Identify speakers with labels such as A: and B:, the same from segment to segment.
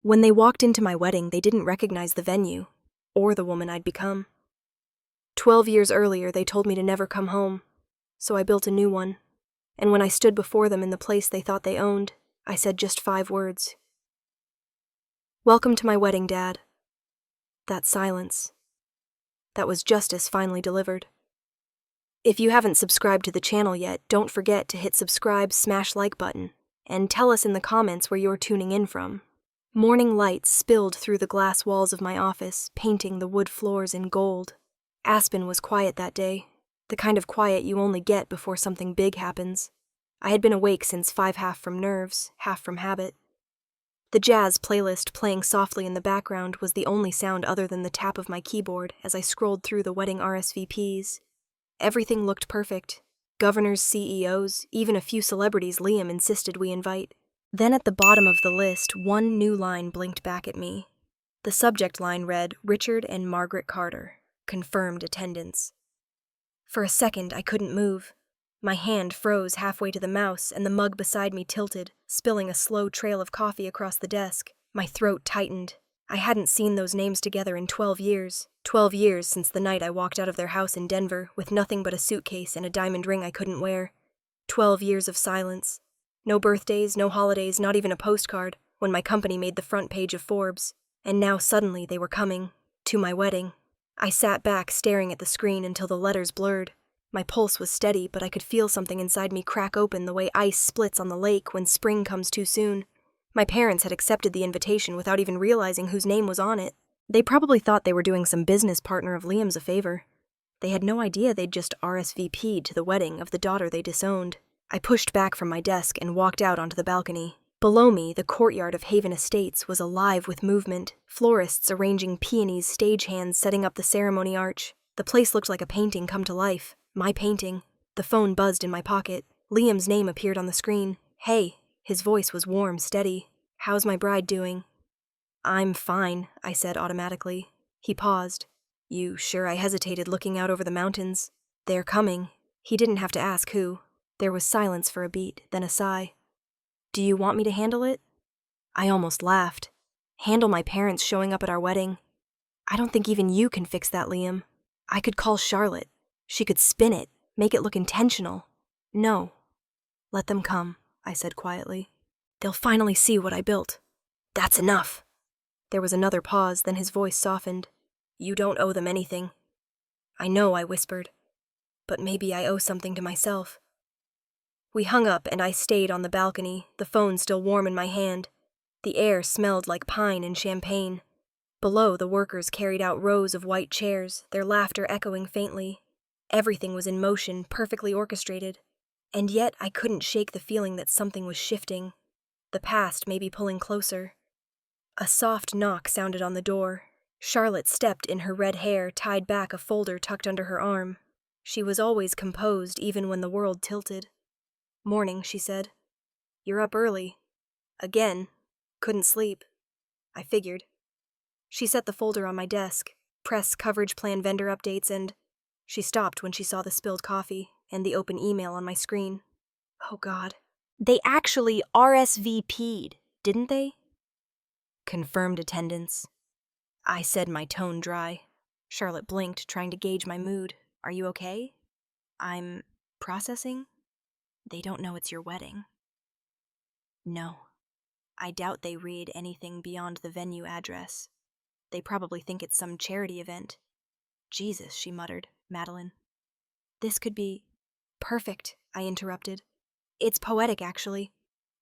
A: When they walked into my wedding, they didn't recognize the venue or the woman I'd become. 12 years earlier, they told me to never come home, so I built a new one. And when I stood before them in the place they thought they owned, I said just 5 words. "Welcome to my wedding, Dad." That silence. That was justice finally delivered. If you haven't subscribed to the channel yet, don't forget to hit subscribe, smash like button, and tell us in the comments where you're tuning in from. Morning light spilled through the glass walls of my office, painting the wood floors in gold. Aspen was quiet that day, the kind of quiet you only get before something big happens. I had been awake since 5, half from nerves, half from habit. The jazz playlist playing softly in the background was the only sound other than the tap of my keyboard as I scrolled through the wedding RSVPs. Everything looked perfect. Governors, CEOs, even a few celebrities Liam insisted we invite. Then at the bottom of the list, one new line blinked back at me. The subject line read, "Richard and Margaret Carter. Confirmed attendance." For a second, I couldn't move. My hand froze halfway to the mouse, and the mug beside me tilted, spilling a slow trail of coffee across the desk. My throat tightened. I hadn't seen those names together in 12 years. 12 years since the night I walked out of their house in Denver with nothing but a suitcase and a diamond ring I couldn't wear. 12 years of silence. No birthdays, no holidays, not even a postcard, when my company made the front page of Forbes. And now suddenly they were coming. To my wedding. I sat back staring at the screen until the letters blurred. My pulse was steady, but I could feel something inside me crack open the way ice splits on the lake when spring comes too soon. My parents had accepted the invitation without even realizing whose name was on it. They probably thought they were doing some business partner of Liam's a favor. They had no idea they'd just RSVP'd to the wedding of the daughter they disowned. I pushed back from my desk and walked out onto the balcony. Below me, the courtyard of Haven Estates was alive with movement, florists arranging peonies, stagehands setting up the ceremony arch. The place looked like a painting come to life. My painting. The phone buzzed in my pocket. Liam's name appeared on the screen. "Hey." His voice was warm, steady. "How's my bride doing?" "I'm fine," I said automatically. He paused. "You sure?" I hesitated, looking out over the mountains. "They're coming." He didn't have to ask who. There was silence for a beat, then a sigh. "Do you want me to handle it?" I almost laughed. Handle my parents showing up at our wedding? I don't think even you can fix that, Liam. I could call Charlotte. She could spin it, make it look intentional. No. "Let them come," I said quietly. "They'll finally see what I built." "That's enough." There was another pause, then his voice softened. "You don't owe them anything." "I know," I whispered. "But maybe I owe something to myself." We hung up and I stayed on the balcony, the phone still warm in my hand. The air smelled like pine and champagne. Below, the workers carried out rows of white chairs, their laughter echoing faintly. Everything was in motion, perfectly orchestrated. And yet I couldn't shake the feeling that something was shifting. The past may be pulling closer. A soft knock sounded on the door. Charlotte stepped in her red hair, tied back a folder tucked under her arm. She was always composed, even when the world tilted. "Morning," she said. "You're up early." "Again. Couldn't sleep." I figured. She set the folder on my desk, press coverage plan vendor updates, and she stopped when she saw the spilled coffee and the open email on my screen. Oh God. They actually RSVP'd, didn't they? "Confirmed attendance." I said, my tone dry. Charlotte blinked, trying to gauge my mood. "Are you okay?" "I'm processing." "They don't know it's your wedding." "No. I doubt they read anything beyond the venue address. They probably think it's some charity event." "Jesus," she muttered. "Madeline." "This could be perfect," I interrupted. "It's poetic, actually.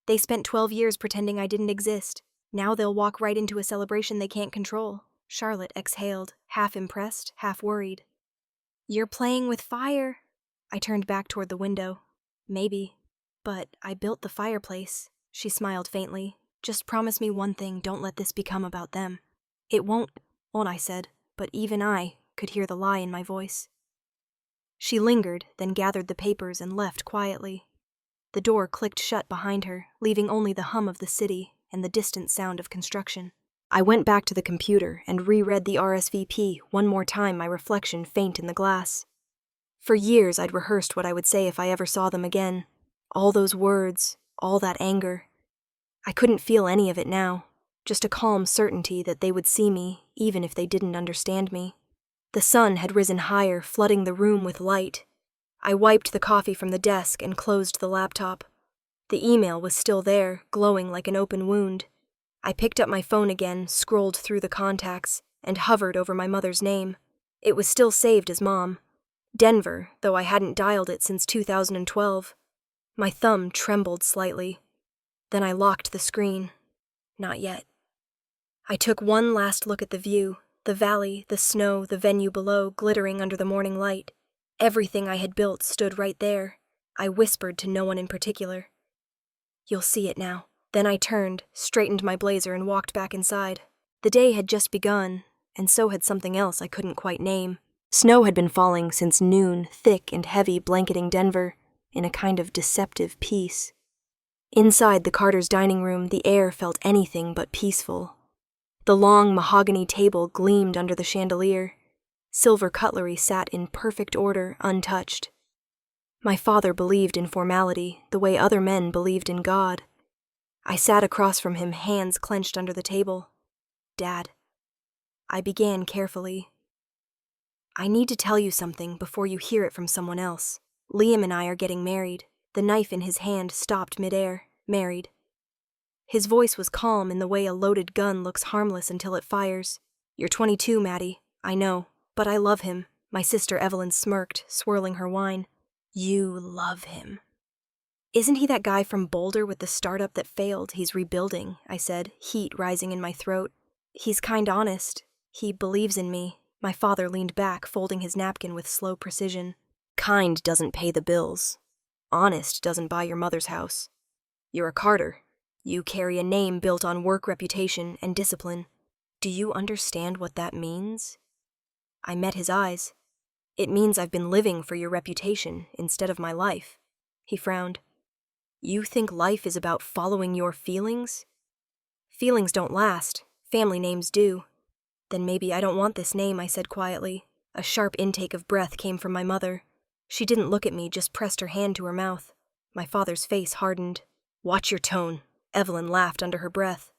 A: They spent 12 years pretending I didn't exist. Now they'll walk right into a celebration they can't control." Charlotte exhaled, half impressed, half worried. "You're playing with fire." I turned back toward the window. "Maybe. But I built the fireplace." She smiled faintly. "Just promise me one thing, don't let this become about them." "It won't," I said, but even I could hear the lie in my voice. She lingered, then gathered the papers and left quietly. The door clicked shut behind her, leaving only the hum of the city and the distant sound of construction. I went back to the computer and reread the RSVP one more time, my reflection faint in the glass. For years I'd rehearsed what I would say if I ever saw them again. All those words, all that anger. I couldn't feel any of it now, just a calm certainty that they would see me, even if they didn't understand me. The sun had risen higher, flooding the room with light. I wiped the coffee from the desk and closed the laptop. The email was still there, glowing like an open wound. I picked up my phone again, scrolled through the contacts, and hovered over my mother's name. It was still saved as Mom. Denver, though I hadn't dialed it since 2012. My thumb trembled slightly. Then I locked the screen. Not yet. I took one last look at the view, the valley, the snow, the venue below, glittering under the morning light. Everything I had built stood right there. I whispered to no one in particular. "You'll see it now." Then I turned, straightened my blazer, and walked back inside. The day had just begun, and so had something else I couldn't quite name. Snow had been falling since noon, thick and heavy, blanketing Denver, in a kind of deceptive peace. Inside the Carters' dining room, the air felt anything but peaceful. The long mahogany table gleamed under the chandelier. Silver cutlery sat in perfect order, untouched. My father believed in formality, the way other men believed in God. I sat across from him, hands clenched under the table. "Dad." I began carefully. "I need to tell you something before you hear it from someone else. Liam and I are getting married." The knife in his hand stopped midair. Married. His voice was calm in the way a loaded gun looks harmless until it fires. "You're 22, Maddie. I know. But I love him." My sister Evelyn smirked, swirling her wine. "You love him." "Isn't he that guy from Boulder with the startup that failed? He's rebuilding," I said, heat rising in my throat. "He's kind honest. He believes in me." My father leaned back, folding his napkin with slow precision. "Kind doesn't pay the bills. Honest doesn't buy your mother's house. You're a Carter. You carry a name built on work, reputation, and discipline. Do you understand what that means?" I met his eyes. "It means I've been living for your reputation instead of my life." He frowned. "You think life is about following your feelings?" "Feelings don't last. Family names do." "Then maybe I don't want this name," I said quietly. A sharp intake of breath came from my mother. She didn't look at me, just pressed her hand to her mouth. My father's face hardened. "Watch your tone." Evelyn laughed under her breath.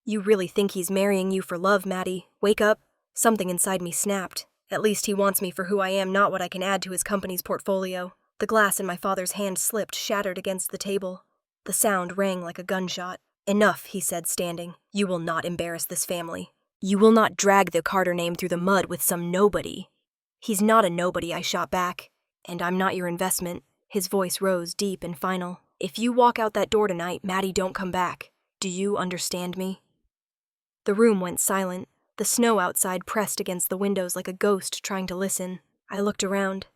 A: "You really think he's marrying you for love, Maddie? Wake up." Something inside me snapped. At least he wants me for who I am, not what I can add to his company's portfolio. The glass in my father's hand slipped, shattered against the table. The sound rang like a gunshot. "Enough," he said, standing. "You will not embarrass this family. You will not drag the Carter name through the mud with some nobody." "He's not a nobody," I shot back. "And I'm not your investment." His voice rose, deep and final. "If you walk out that door tonight, Maddie, don't come back. Do you understand me?" The room went silent. The snow outside pressed against the windows like a ghost trying to listen. I looked around.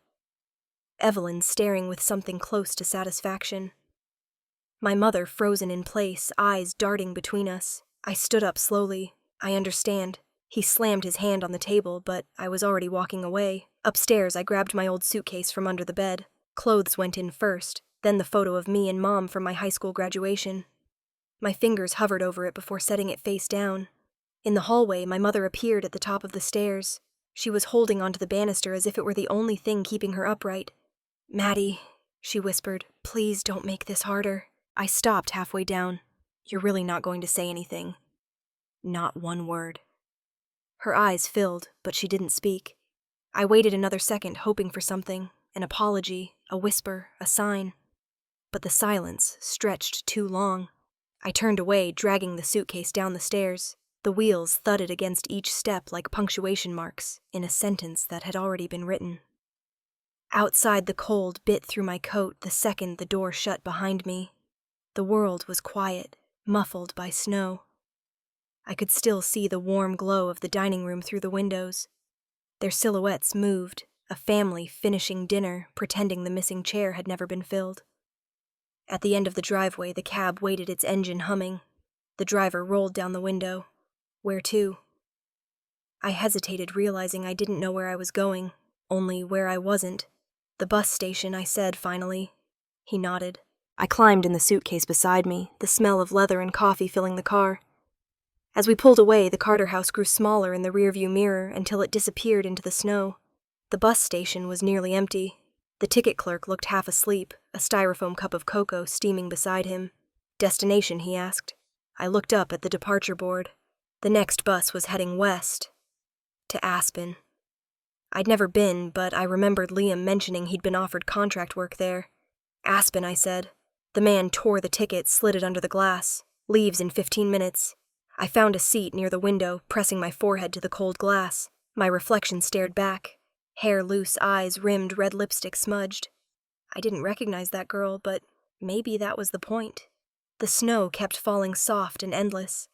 A: Evelyn staring with something close to satisfaction. My mother frozen in place, eyes darting between us. I stood up slowly. "I understand." He slammed his hand on the table, but I was already walking away. Upstairs, I grabbed my old suitcase from under the bed. Clothes went in first, then the photo of me and Mom from my high school graduation. My fingers hovered over it before setting it face down. In the hallway, my mother appeared at the top of the stairs. She was holding onto the banister as if it were the only thing keeping her upright. "Maddie," she whispered, "please don't make this harder." I stopped halfway down. "You're really not going to say anything?" "Not one word." Her eyes filled, but she didn't speak. I waited another second, hoping for something, an apology, a whisper, a sign. But the silence stretched too long. I turned away, dragging the suitcase down the stairs. The wheels thudded against each step like punctuation marks in a sentence that had already been written. Outside, the cold bit through my coat the second the door shut behind me. The world was quiet, muffled by snow. I could still see the warm glow of the dining room through the windows. Their silhouettes moved, a family finishing dinner, pretending the missing chair had never been filled. At the end of the driveway, the cab waited, its engine humming. The driver rolled down the window. "Where to?" I hesitated, realizing I didn't know where I was going, only where I wasn't. "The bus station," I said finally. He nodded. I climbed in the suitcase beside me, the smell of leather and coffee filling the car. As we pulled away, the Carter house grew smaller in the rearview mirror until it disappeared into the snow. The bus station was nearly empty. The ticket clerk looked half asleep, a styrofoam cup of cocoa steaming beside him. "Destination?" he asked. I looked up at the departure board. The next bus was heading west, to Aspen. I'd never been, but I remembered Liam mentioning he'd been offered contract work there. Aspen, I said. The man tore the ticket, slid it under the glass. Leaves in 15 minutes. I found a seat near the window, pressing my forehead to the cold glass. My reflection stared back. Hair loose, eyes rimmed, red lipstick smudged. I didn't recognize that girl, but maybe that was the point. The snow kept falling soft and endless.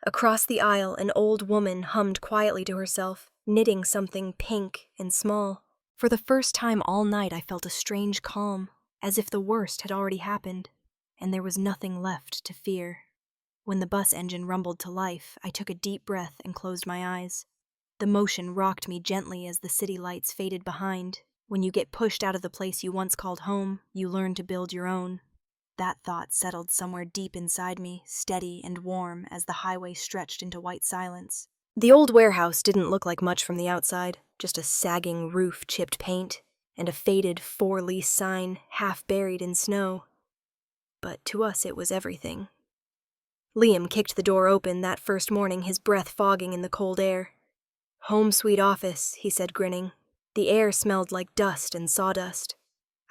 A: Across the aisle, an old woman hummed quietly to herself, knitting something pink and small. For the first time all night, I felt a strange calm, as if the worst had already happened, and there was nothing left to fear. When the bus engine rumbled to life, I took a deep breath and closed my eyes. The motion rocked me gently as the city lights faded behind. When you get pushed out of the place you once called home, you learn to build your own. That thought settled somewhere deep inside me, steady and warm as the highway stretched into white silence. The old warehouse didn't look like much from the outside, just a sagging roof, chipped paint, and a faded for-lease sign half buried in snow. But to us it was everything. Liam kicked the door open that first morning, his breath fogging in the cold air. "Home sweet office," he said, grinning. The air smelled like dust and sawdust.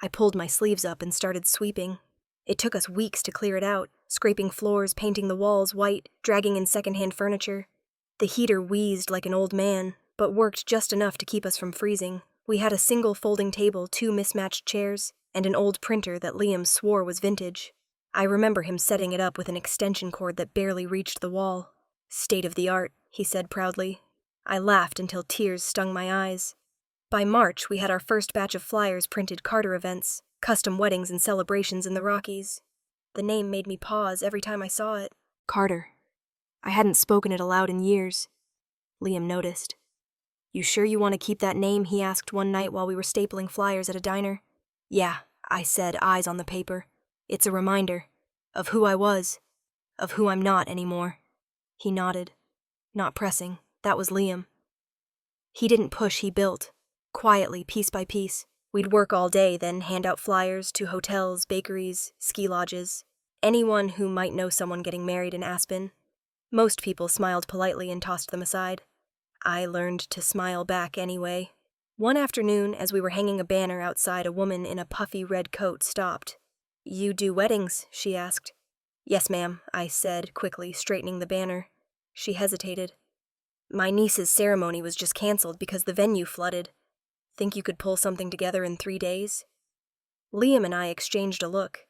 A: I pulled my sleeves up and started sweeping. It took us weeks to clear it out, scraping floors, painting the walls white, dragging in secondhand furniture. The heater wheezed like an old man, but worked just enough to keep us from freezing. We had a single folding table, 2 mismatched chairs, and an old printer that Liam swore was vintage. I remember him setting it up with an extension cord that barely reached the wall. "State of the art," he said proudly. I laughed until tears stung my eyes. By March, we had our first batch of flyers printed, Carter events, custom weddings and celebrations in the Rockies. The name made me pause every time I saw it. Carter. I hadn't spoken it aloud in years. Liam noticed. "You sure you want to keep that name?" he asked one night while we were stapling flyers at a diner. "Yeah," I said, eyes on the paper. "It's a reminder of who I was, of who I'm not anymore." He nodded. Not pressing. That was Liam. He didn't push, he built. Quietly, piece by piece. We'd work all day, then hand out flyers to hotels, bakeries, ski lodges. Anyone who might know someone getting married in Aspen. Most people smiled politely and tossed them aside. I learned to smile back anyway. One afternoon, as we were hanging a banner outside, a woman in a puffy red coat stopped. "You do weddings?" she asked. "Yes, ma'am," I said, quickly straightening the banner. She hesitated. "My niece's ceremony was just canceled because the venue flooded. Think you could pull something together in 3 days?" Liam and I exchanged a look.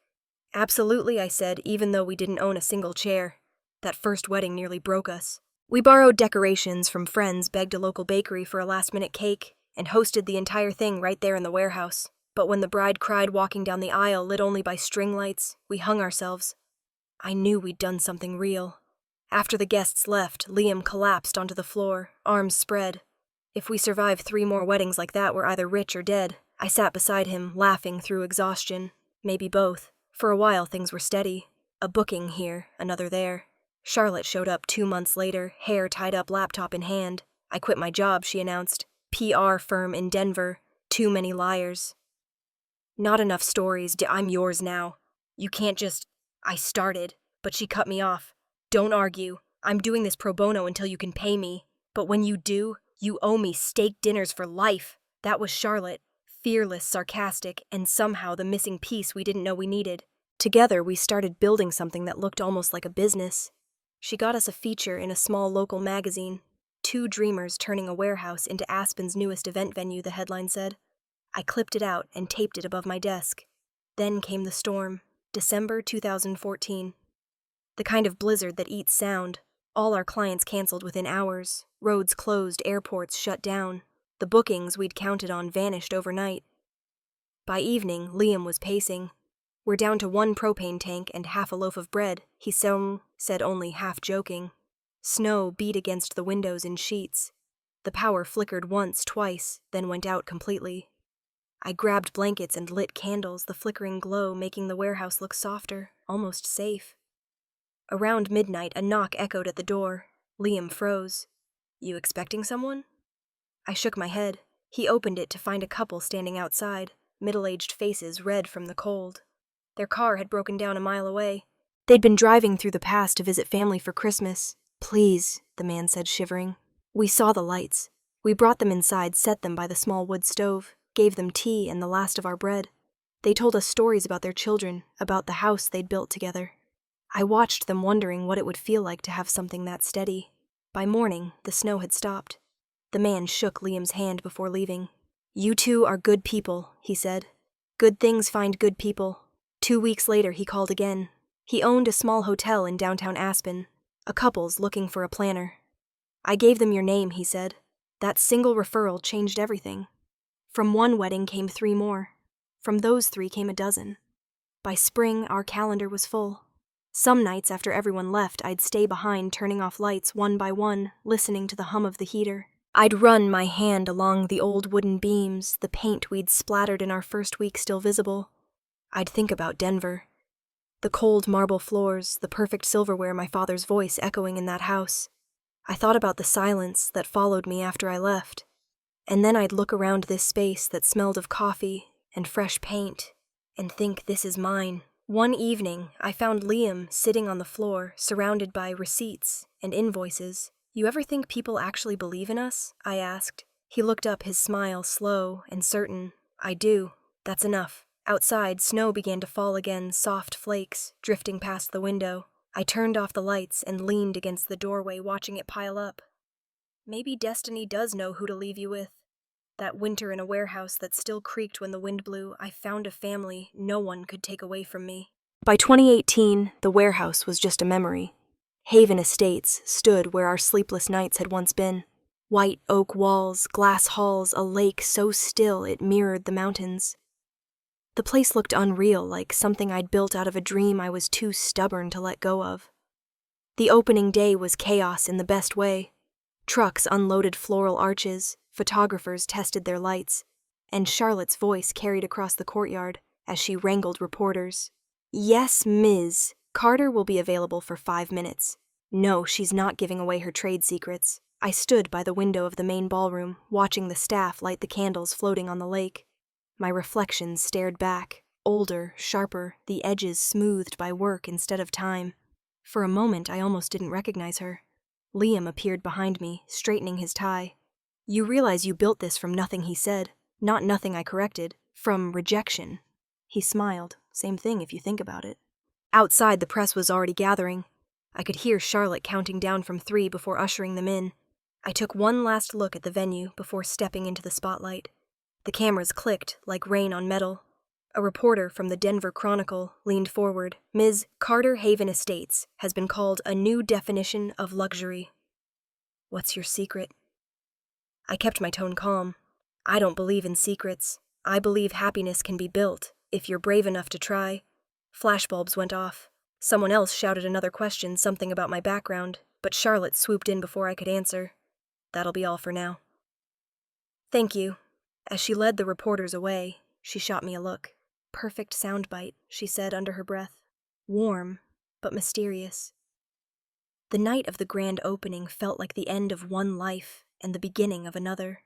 A: "Absolutely," I said, even though we didn't own a single chair. That first wedding nearly broke us. We borrowed decorations from friends, begged a local bakery for a last-minute cake, and hosted the entire thing right there in the warehouse. But when the bride cried walking down the aisle, lit only by string lights, we hung ourselves. I knew we'd done something real. After the guests left, Liam collapsed onto the floor, arms spread. If we survived 3 more weddings like that, we're either rich or dead. I sat beside him, laughing through exhaustion. Maybe both. For a while, things were steady. A booking here, another there. Charlotte showed up 2 months later, hair tied up, laptop in hand. "I quit my job," she announced. "PR firm in Denver. Too many liars. Not enough stories. I'm yours now. You can't just..." I started, but she cut me off. "Don't argue. I'm doing this pro bono until you can pay me. But when you do, you owe me steak dinners for life." That was Charlotte. Fearless, sarcastic, and somehow the missing piece we didn't know we needed. Together, we started building something that looked almost like a business. She got us a feature in a small local magazine. 2 dreamers turning a warehouse into Aspen's newest event venue, the headline said. I clipped it out and taped it above my desk. Then came the storm. December 2014. The kind of blizzard that eats sound. All our clients canceled within hours. Roads closed, airports shut down. The bookings we'd counted on vanished overnight. By evening, Liam was pacing. "We're down to 1 propane tank and half a loaf of bread," he said, only half joking. Snow beat against the windows in sheets. The power flickered once, twice, then went out completely. I grabbed blankets and lit candles, the flickering glow making the warehouse look softer, almost safe. Around midnight, a knock echoed at the door. Liam froze. "You expecting someone?" I shook my head. He opened it to find a couple standing outside, middle-aged faces red from the cold. Their car had broken down a mile away. They'd been driving through the pass to visit family for Christmas. Please, the man said, shivering. We saw the lights. We brought them inside, set them by the small wood stove, gave them tea and the last of our bread. They told us stories about their children, about the house they'd built together. I watched them, wondering what it would feel like to have something that steady. By morning, the snow had stopped. The man shook Liam's hand before leaving. You two are good people, he said. Good things find good people. 2 weeks later, he called again. He owned a small hotel in downtown Aspen. A couple's looking for a planner. I gave them your name, he said. That single referral changed everything. From one wedding came 3 more. From those 3 came a dozen. By spring, our calendar was full. Some nights after everyone left, I'd stay behind, turning off lights one by one, listening to the hum of the heater. I'd run my hand along the old wooden beams, the paint we'd splattered in our first week still visible. I'd think about Denver. The cold marble floors, the perfect silverware, my father's voice echoing in that house. I thought about the silence that followed me after I left. And then I'd look around this space that smelled of coffee and fresh paint and think, this is mine. One evening, I found Liam sitting on the floor, surrounded by receipts and invoices. You ever think people actually believe in us? I asked. He looked up, his smile slow and certain. I do. That's enough. Outside, snow began to fall again, soft flakes, drifting past the window. I turned off the lights and leaned against the doorway, watching it pile up. Maybe destiny does know who to leave you with. That winter in a warehouse that still creaked when the wind blew, I found a family no one could take away from me. By 2018, the warehouse was just a memory. Haven Estates stood where our sleepless nights had once been. White oak walls, glass halls, a lake so still it mirrored the mountains. The place looked unreal, like something I'd built out of a dream I was too stubborn to let go of. The opening day was chaos in the best way. Trucks unloaded floral arches, photographers tested their lights, and Charlotte's voice carried across the courtyard as she wrangled reporters. Yes, Ms. Carter will be available for 5 minutes. No, she's not giving away her trade secrets. I stood by the window of the main ballroom, watching the staff light the candles floating on the lake. My reflection stared back, older, sharper, the edges smoothed by work instead of time. For a moment, I almost didn't recognize her. Liam appeared behind me, straightening his tie. You realize you built this from nothing, he said. Not nothing, I corrected. From rejection. He smiled. Same thing if you think about it. Outside, the press was already gathering. I could hear Charlotte counting down from 3 before ushering them in. I took one last look at the venue before stepping into the spotlight. The cameras clicked like rain on metal. A reporter from the Denver Chronicle leaned forward. Ms. Carter Haven Estates has been called a new definition of luxury. What's your secret? I kept my tone calm. I don't believe in secrets. I believe happiness can be built, if you're brave enough to try. Flashbulbs went off. Someone else shouted another question, something about my background, but Charlotte swooped in before I could answer. That'll be all for now. Thank you. As she led the reporters away, she shot me a look. Perfect soundbite, she said under her breath. Warm, but mysterious. The night of the grand opening felt like the end of one life and the beginning of another.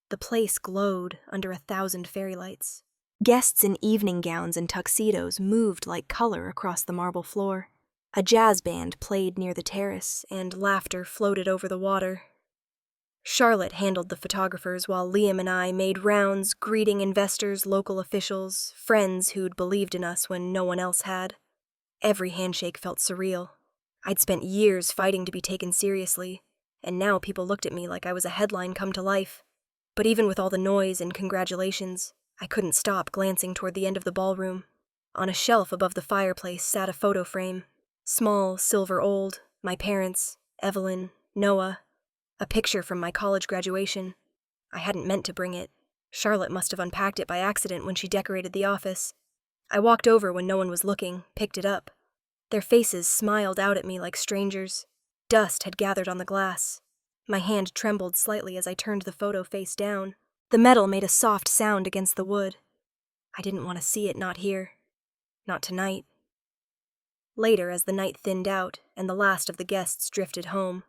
A: The place glowed under 1,000 fairy lights. Guests in evening gowns and tuxedos moved like color across the marble floor. A jazz band played near the terrace, and laughter floated over the water. Charlotte handled the photographers while Liam and I made rounds, greeting investors, local officials, friends who'd believed in us when no one else had. Every handshake felt surreal. I'd spent years fighting to be taken seriously, and now people looked at me like I was a headline come to life. But even with all the noise and congratulations, I couldn't stop glancing toward the end of the ballroom. On a shelf above the fireplace sat a photo frame. Small, silver old, my parents, Evelyn, Noah. A picture from my college graduation. I hadn't meant to bring it. Charlotte must have unpacked it by accident when she decorated the office. I walked over when no one was looking, picked it up. Their faces smiled out at me like strangers. Dust had gathered on the glass. My hand trembled slightly as I turned the photo face down. The metal made a soft sound against the wood. I didn't want to see it, not here. Not tonight. Later, as the night thinned out and the last of the guests drifted home,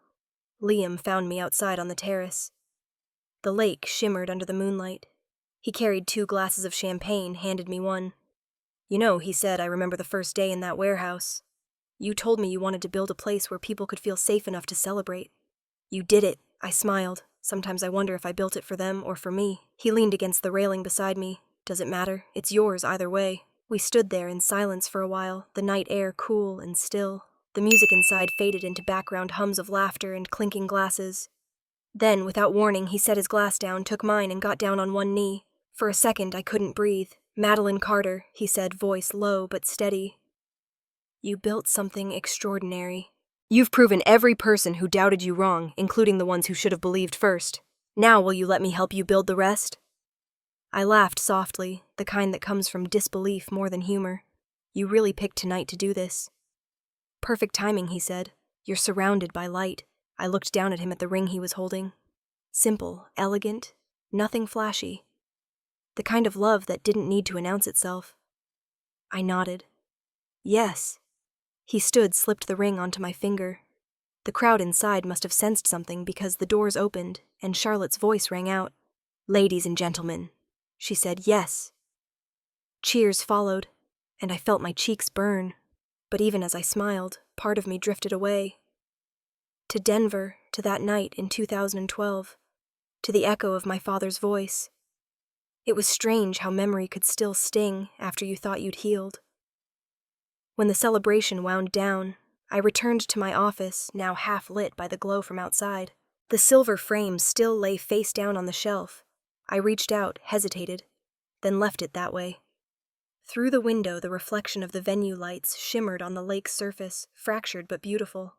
A: Liam found me outside on the terrace. The lake shimmered under the moonlight. He carried 2 glasses of champagne, handed me one. You know, he said, I remember the first day in that warehouse. You told me you wanted to build a place where people could feel safe enough to celebrate. You did it, I smiled. Sometimes I wonder if I built it for them or for me. He leaned against the railing beside me. Does it matter? It's yours either way. We stood there in silence for a while, the night air cool and still. The music inside faded into background hums of laughter and clinking glasses. Then, without warning, he set his glass down, took mine, and got down on one knee. For a second, I couldn't breathe. "Madeline Carter," he said, voice low but steady. "You built something extraordinary. You've proven every person who doubted you wrong, including the ones who should have believed first. Now will you let me help you build the rest?" I laughed softly, the kind that comes from disbelief more than humor. "You really picked tonight to do this." "Perfect timing," he said. "You're surrounded by light." I looked down at him at the ring he was holding. Simple, elegant, nothing flashy. The kind of love that didn't need to announce itself. I nodded. "Yes." He stood, slipped the ring onto my finger. The crowd inside must have sensed something because the doors opened and Charlotte's voice rang out. "Ladies and gentlemen." She said yes. Cheers followed, and I felt my cheeks burn. But even as I smiled, part of me drifted away. To Denver, to that night in 2012, to the echo of my father's voice. It was strange how memory could still sting after you thought you'd healed. When the celebration wound down, I returned to my office, now half lit by the glow from outside. The silver frame still lay face down on the shelf. I reached out, hesitated, then left it that way. Through the window, the reflection of the venue lights shimmered on the lake's surface, fractured but beautiful.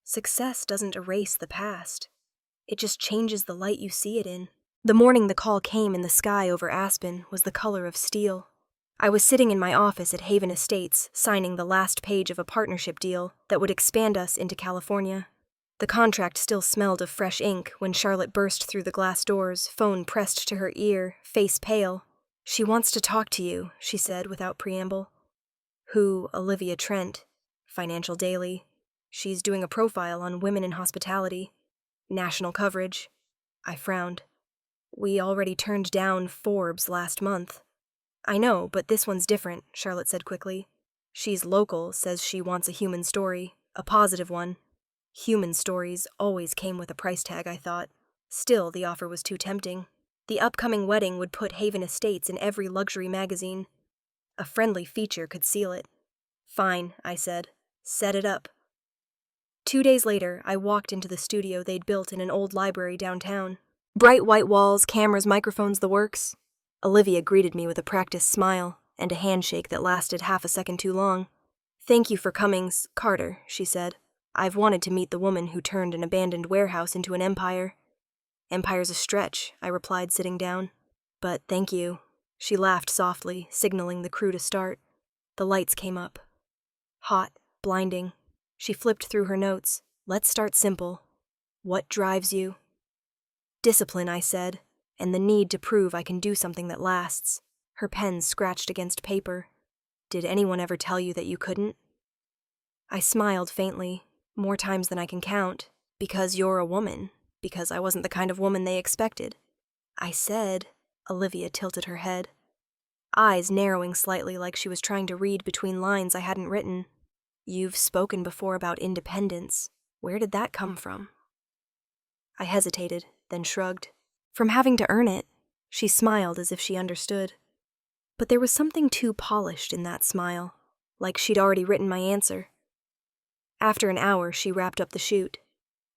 A: Success doesn't erase the past. It just changes the light you see it in. The morning the call came and the sky over Aspen was the color of steel. I was sitting in my office at Haven Estates, signing the last page of a partnership deal that would expand us into California. The contract still smelled of fresh ink when Charlotte burst through the glass doors, phone pressed to her ear, face pale. "She wants to talk to you," she said without preamble. "Who? Olivia Trent. Financial Daily. She's doing a profile on women in hospitality. National coverage." I frowned. "We already turned down Forbes last month." "I know, but this one's different," Charlotte said quickly. "She's local, says she wants a human story, a positive one." Human stories always came with a price tag, I thought. Still, the offer was too tempting. The upcoming wedding would put Haven Estates in every luxury magazine. A friendly feature could seal it. "Fine," I said. "Set it up." 2 days later, I walked into the studio they'd built in an old library downtown. Bright white walls, cameras, microphones, the works. Olivia greeted me with a practiced smile and a handshake that lasted half a second too long. "Thank you for coming, Carter," she said. "I've wanted to meet the woman who turned an abandoned warehouse into an empire." "Empire's a stretch," I replied, sitting down. "But thank you." She laughed softly, signaling the crew to start. The lights came up. Hot, blinding. She flipped through her notes. "Let's start simple. What drives you?" "Discipline," I said, "and the need to prove I can do something that lasts." Her pen scratched against paper. "Did anyone ever tell you that you couldn't?" I smiled faintly, more times than I can count. "Because you're a woman. Because I wasn't the kind of woman they expected." I said. Olivia tilted her head, eyes narrowing slightly like she was trying to read between lines I hadn't written. "You've spoken before about independence. Where did that come from?" I hesitated, then shrugged. "From having to earn it." She smiled as if she understood. But there was something too polished in that smile, like she'd already written my answer. After an hour, she wrapped up the shoot.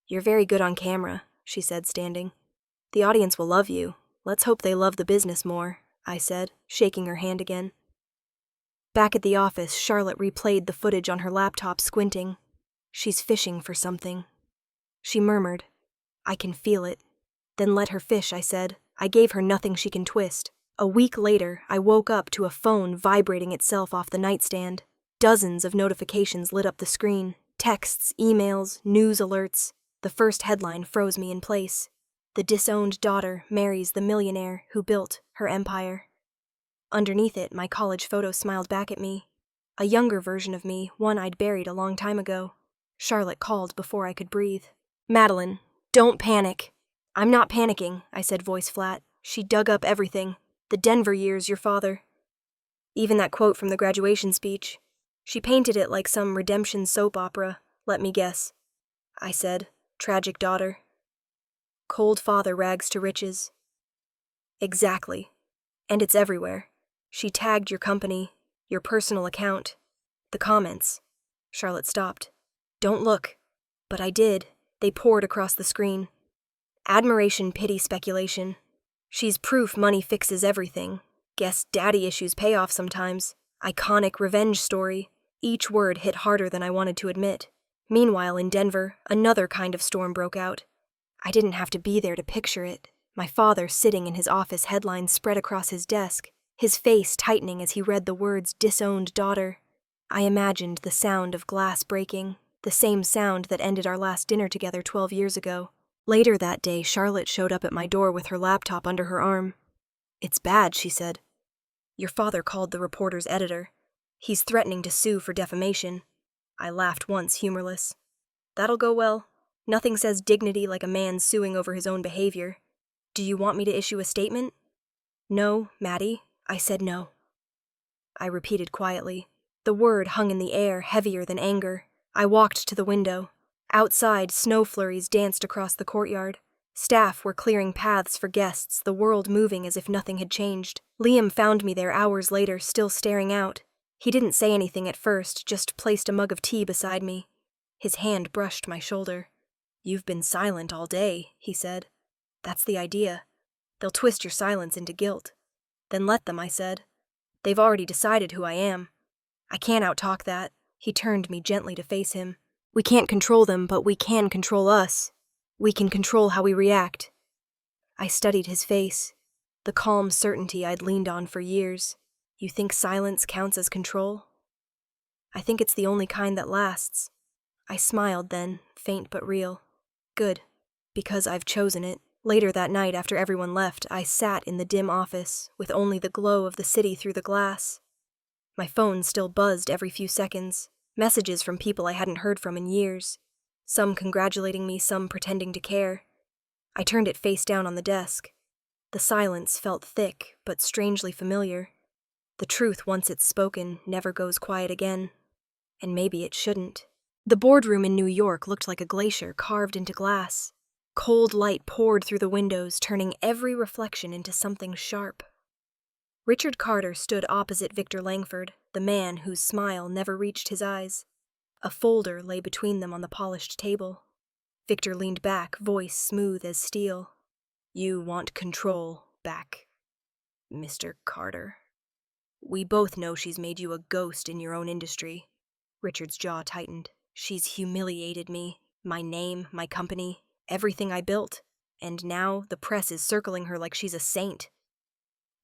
A: "You're very good on camera," she said, standing. "The audience will love you. Let's hope they love the business more," I said, shaking her hand again. Back at the office, Charlotte replayed the footage on her laptop, squinting. "She's fishing for something." She murmured, "I can feel it." "Then let her fish," I said. "I gave her nothing she can twist." A week later, I woke up to a phone vibrating itself off the nightstand. Dozens of notifications lit up the screen. Texts, emails, news alerts. The first headline froze me in place. "The disowned daughter marries the millionaire who built her empire." Underneath it, my college photo smiled back at me. A younger version of me, one I'd buried a long time ago. Charlotte called before I could breathe. "Madeline, don't panic." "I'm not panicking," I said, voice flat. She dug up everything. The Denver years, your father. Even that quote from the graduation speech. She painted it like some redemption soap opera, let me guess. I said, tragic daughter. Cold father rags to riches. Exactly. And it's everywhere. She tagged your company, your personal account, the comments. Charlotte stopped. Don't look. But I did. They poured across the screen. Admiration, pity, speculation. She's proof money fixes everything. Guess daddy issues pay off sometimes. Iconic revenge story. Each word hit harder than I wanted to admit. Meanwhile, in Denver, another kind of storm broke out. I didn't have to be there to picture it. My father sitting in his office, headlines spread across his desk, his face tightening as he read the words disowned daughter. I imagined the sound of glass breaking, the same sound that ended our last dinner together 12 years ago. Later that day, Charlotte showed up at my door with her laptop under her arm. It's bad, she said. Your father called the reporter's editor. He's threatening to sue for defamation. I laughed once, humorless. That'll go well. Nothing says dignity like a man suing over his own behavior. Do you want me to issue a statement? No, Maddie. I said no. I repeated quietly. The word hung in the air, heavier than anger. I walked to the window. Outside, snow flurries danced across the courtyard. Staff were clearing paths for guests, the world moving as if nothing had changed. Liam found me there hours later, still staring out. He didn't say anything at first, just placed a mug of tea beside me. His hand brushed my shoulder. You've been silent all day, he said. That's the idea. They'll twist your silence into guilt. Then let them, I said. They've already decided who I am. I can't outtalk that. He turned me gently to face him. We can't control them, but we can control us. We can control how we react. I studied his face, the calm certainty I'd leaned on for years. You think silence counts as control? I think it's the only kind that lasts. I smiled then, faint but real. Good, because I've chosen it. Later that night, after everyone left, I sat in the dim office, with only the glow of the city through the glass. My phone still buzzed every few seconds, messages from people I hadn't heard from in years, some congratulating me, some pretending to care. I turned it face down on the desk. The silence felt thick, but strangely familiar. The truth, once it's spoken, never goes quiet again. And maybe it shouldn't. The boardroom in New York looked like a glacier carved into glass. Cold light poured through the windows, turning every reflection into something sharp. Richard Carter stood opposite Victor Langford, the man whose smile never reached his eyes. A folder lay between them on the polished table. Victor leaned back, voice smooth as steel. You want control back, Mr. Carter. We both know she's made you a ghost in your own industry. Richard's jaw tightened. She's humiliated me, my name, my company, everything I built. And now the press is circling her like she's a saint.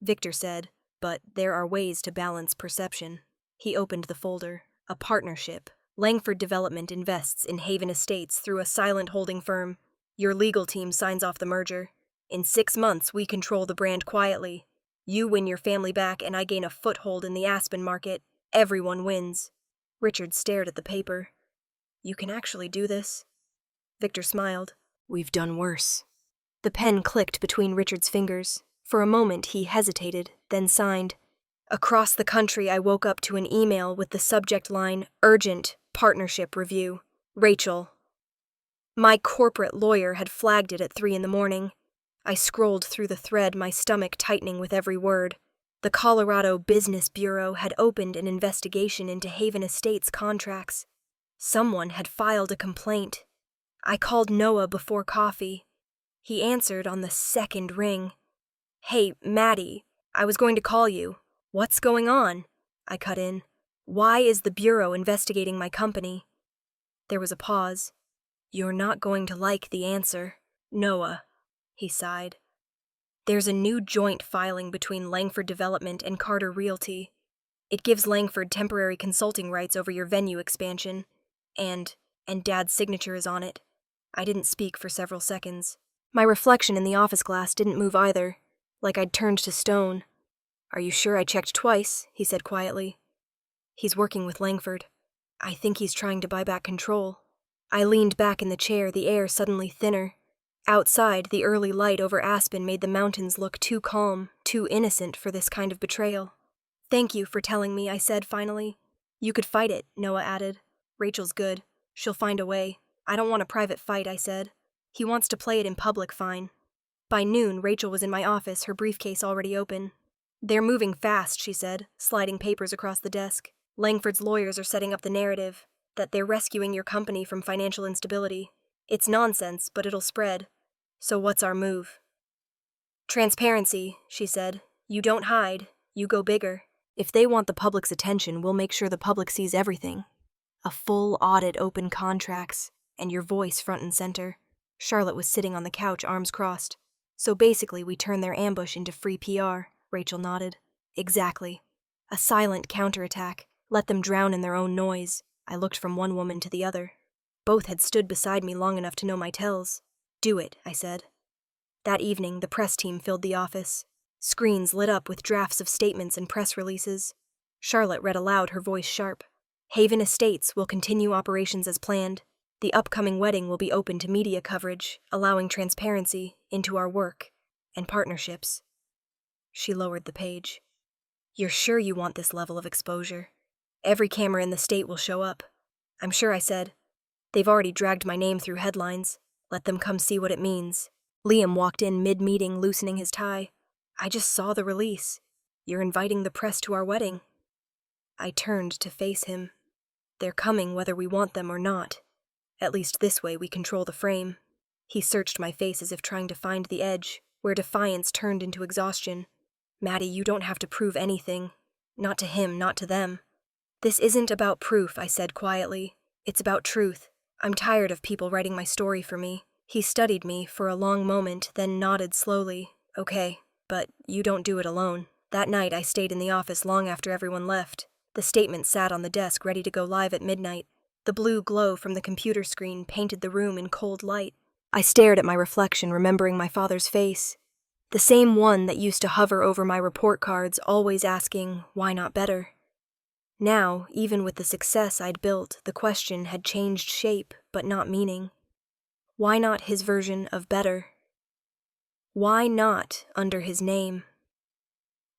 A: Victor said, but there are ways to balance perception. He opened the folder. A partnership. Langford Development invests in Haven Estates through a silent holding firm. Your legal team signs off the merger. In 6 months, we control the brand quietly. You win your family back and I gain a foothold in the Aspen market. Everyone wins. Richard stared at the paper. You can actually do this? Victor smiled. We've done worse. The pen clicked between Richard's fingers. For a moment he hesitated, then signed. Across the country I woke up to an email with the subject line, Urgent Partnership Review. Rachel. My corporate lawyer had flagged it at 3 a.m. I scrolled through the thread, my stomach tightening with every word. The Colorado Business Bureau had opened an investigation into Haven Estates contracts. Someone had filed a complaint. I called Noah before coffee. He answered on the second ring. Hey, Maddie, I was going to call you. What's going on? I cut in. Why is the Bureau investigating my company? There was a pause. You're not going to like the answer, Noah, he sighed. There's a new joint filing between Langford Development and Carter Realty. It gives Langford temporary consulting rights over your venue expansion. And Dad's signature is on it. I didn't speak for several seconds. My reflection in the office glass didn't move either, like I'd turned to stone. Are you sure I checked twice? He said quietly. He's working with Langford. I think he's trying to buy back control. I leaned back in the chair, the air suddenly thinner. Outside, the early light over Aspen made the mountains look too calm, too innocent for this kind of betrayal. Thank you for telling me, I said finally. You could fight it, Noah added. Rachel's good. She'll find a way. I don't want a private fight, I said. He wants to play it in public, fine. By noon, Rachel was in my office, her briefcase already open. They're moving fast, she said, sliding papers across the desk. Langford's lawyers are setting up the narrative that they're rescuing your company from financial instability. It's nonsense, but it'll spread. So what's our move? Transparency, she said. You don't hide. You go bigger. If they want the public's attention, we'll make sure the public sees everything. A full audit, open contracts, and your voice front and center. Charlotte was sitting on the couch, arms crossed. So basically, we turn their ambush into free PR, Rachel nodded. Exactly. A silent counterattack. Let them drown in their own noise. I looked from one woman to the other. Both had stood beside me long enough to know my tells. Do it, I said. That evening, the press team filled the office. Screens lit up with drafts of statements and press releases. Charlotte read aloud, her voice sharp. Haven Estates will continue operations as planned. The upcoming wedding will be open to media coverage, allowing transparency into our work and partnerships. She lowered the page. You're sure you want this level of exposure? Every camera in the state will show up. I'm sure, I said. They've already dragged my name through headlines. Let them come see what it means. Liam walked in mid-meeting, loosening his tie. I just saw the release. You're inviting the press to our wedding. I turned to face him. They're coming whether we want them or not. At least this way we control the frame. He searched my face as if trying to find the edge, where defiance turned into exhaustion. Maddie, you don't have to prove anything. Not to him, not to them. This isn't about proof, I said quietly. It's about truth. I'm tired of people writing my story for me. He studied me for a long moment, then nodded slowly. Okay, but you don't do it alone. That night I stayed in the office long after everyone left. The statement sat on the desk ready to go live at midnight. The blue glow from the computer screen painted the room in cold light. I stared at my reflection, remembering my father's face. The same one that used to hover over my report cards, always asking, why not better? Now, even with the success I'd built, the question had changed shape, but not meaning. Why not his version of better? Why not under his name?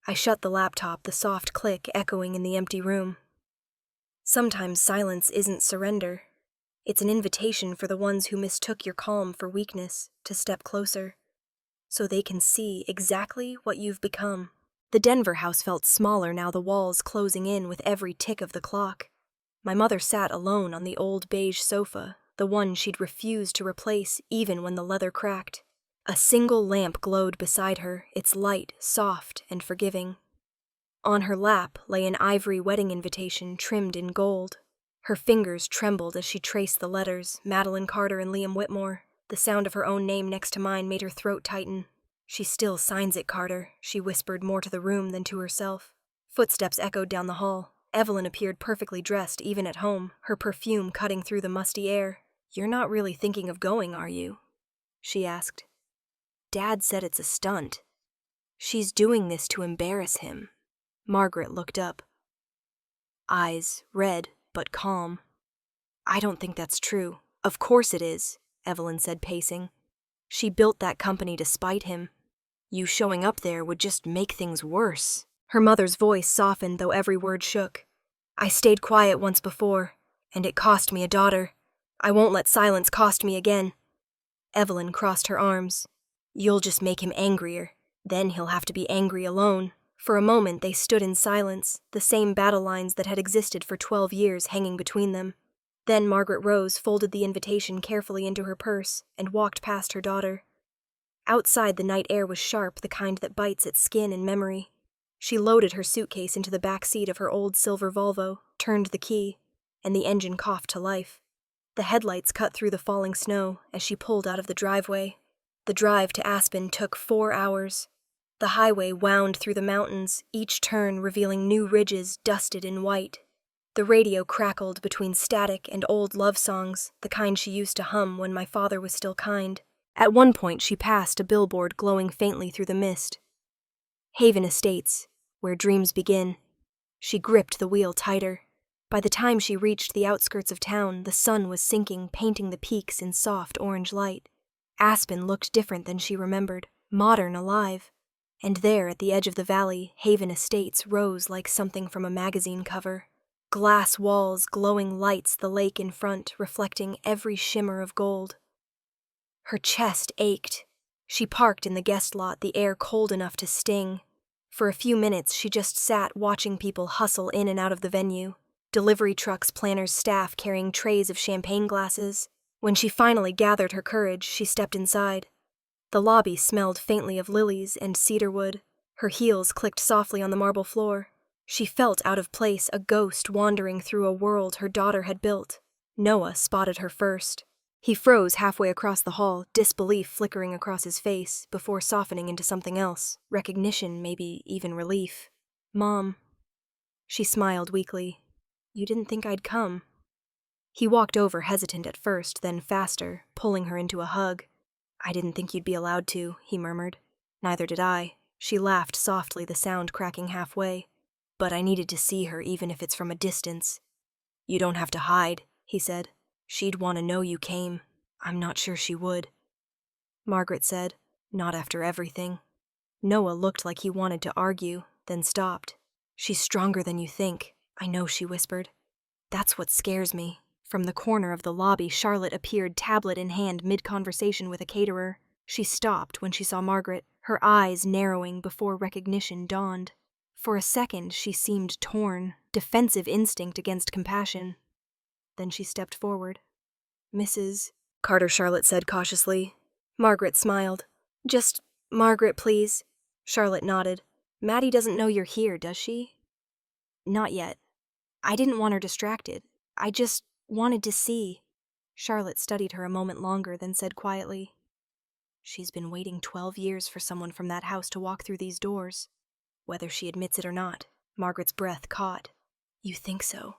A: I shut the laptop, the soft click echoing in the empty room. Sometimes silence isn't surrender. It's an invitation for the ones who mistook your calm for weakness to step closer, so they can see exactly what you've become. The Denver house felt smaller now, the walls closing in with every tick of the clock. My mother sat alone on the old beige sofa, the one she'd refused to replace even when the leather cracked. A single lamp glowed beside her, its light soft and forgiving. On her lap lay an ivory wedding invitation trimmed in gold. Her fingers trembled as she traced the letters, Madeline Carter and Liam Whitmore. The sound of her own name next to mine made her throat tighten. She still signs it, Carter, she whispered more to the room than to herself. Footsteps echoed down the hall. Evelyn appeared perfectly dressed, even at home, her perfume cutting through the musty air. You're not really thinking of going, are you? She asked. Dad said it's a stunt. She's doing this to embarrass him. Margaret looked up. Eyes red but calm. I don't think that's true. Of course it is, Evelyn said, pacing. She built that company to spite him. You showing up there would just make things worse. Her mother's voice softened, though every word shook. I stayed quiet once before, and it cost me a daughter. I won't let silence cost me again. Evelyn crossed her arms. You'll just make him angrier. Then he'll have to be angry alone. For a moment they stood in silence, the same battle lines that had existed for 12 years hanging between them. Then Margaret rose, folded the invitation carefully into her purse, and walked past her daughter. Outside the night air was sharp, the kind that bites at skin and memory. She loaded her suitcase into the back seat of her old silver Volvo, turned the key, and the engine coughed to life. The headlights cut through the falling snow as she pulled out of the driveway. The drive to Aspen took 4 hours. The highway wound through the mountains, each turn revealing new ridges dusted in white. The radio crackled between static and old love songs, the kind she used to hum when my father was still kind. At one point she passed a billboard glowing faintly through the mist. Haven Estates, where dreams begin. She gripped the wheel tighter. By the time she reached the outskirts of town, the sun was sinking, painting the peaks in soft orange light. Aspen looked different than she remembered, modern, alive. And there, at the edge of the valley, Haven Estates rose like something from a magazine cover. Glass walls, glowing lights, the lake in front, reflecting every shimmer of gold. Her chest ached. She parked in the guest lot, the air cold enough to sting. For a few minutes, she just sat watching people hustle in and out of the venue. Delivery trucks, planners, staff carrying trays of champagne glasses. When she finally gathered her courage, she stepped inside. The lobby smelled faintly of lilies and cedarwood. Her heels clicked softly on the marble floor. She felt out of place, a ghost wandering through a world her daughter had built. Noah spotted her first. He froze halfway across the hall, disbelief flickering across his face, before softening into something else, recognition, maybe even relief. "Mom." She smiled weakly. "You didn't think I'd come." He walked over, hesitant at first, then faster, pulling her into a hug. "I didn't think you'd be allowed to," he murmured. "Neither did I." She laughed softly, the sound cracking halfway. "But I needed to see her, even if it's from a distance." "You don't have to hide," he said. "She'd want to know you came." "I'm not sure she would," Margaret said. "Not after everything." Noah looked like he wanted to argue, then stopped. "She's stronger than you think. I know," she whispered. "That's what scares me." From the corner of the lobby, Charlotte appeared, tablet in hand, mid-conversation with a caterer. She stopped when she saw Margaret, her eyes narrowing before recognition dawned. For a second, she seemed torn, defensive instinct against compassion. Then she stepped forward. "Mrs. Carter," Charlotte said cautiously. Margaret smiled. "Just Margaret, please." Charlotte nodded. "Maddie doesn't know you're here, does she?" "Not yet. I didn't want her distracted. I just wanted to see." Charlotte studied her a moment longer, then said quietly, "She's been waiting 12 years for someone from that house to walk through these doors. Whether she admits it or not." Margaret's breath caught. "You think so?"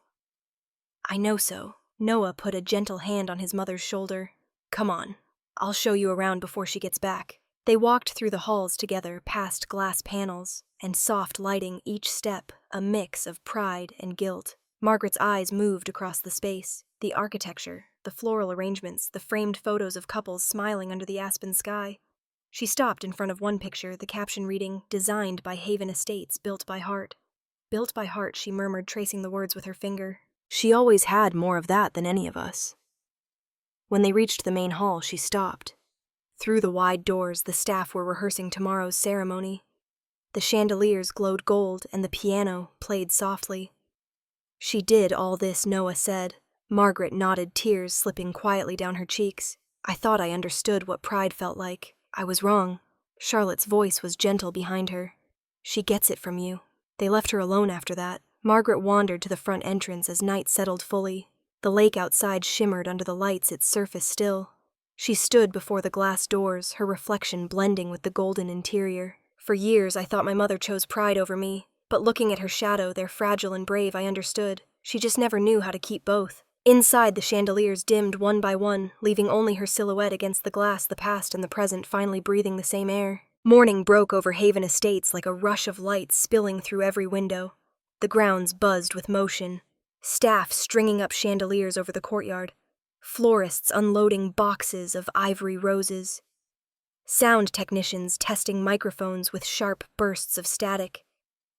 A: "I know so." Noah put a gentle hand on his mother's shoulder. "Come on. I'll show you around before she gets back." They walked through the halls together, past glass panels, and soft lighting, each step a mix of pride and guilt. Margaret's eyes moved across the space. The architecture, the floral arrangements, the framed photos of couples smiling under the Aspen sky. She stopped in front of one picture, the caption reading, "Designed by Haven Estates, built by heart." "Built by heart," she murmured, tracing the words with her finger. "She always had more of that than any of us." When they reached the main hall, she stopped. Through the wide doors, the staff were rehearsing tomorrow's ceremony. The chandeliers glowed gold, and the piano played softly. "She did all this," Noah said. Margaret nodded, tears slipping quietly down her cheeks. "I thought I understood what pride felt like. I was wrong." Charlotte's voice was gentle behind her. "She gets it from you." They left her alone after that. Margaret wandered to the front entrance as night settled fully. The lake outside shimmered under the lights, its surface still. She stood before the glass doors, her reflection blending with the golden interior. "For years I thought my mother chose pride over me, but looking at her shadow, there fragile and brave, I understood. She just never knew how to keep both." Inside, the chandeliers dimmed one by one, leaving only her silhouette against the glass, the past and the present finally breathing the same air. Morning broke over Haven Estates like a rush of light spilling through every window. The grounds buzzed with motion. Staff stringing up chandeliers over the courtyard. Florists unloading boxes of ivory roses. Sound technicians testing microphones with sharp bursts of static.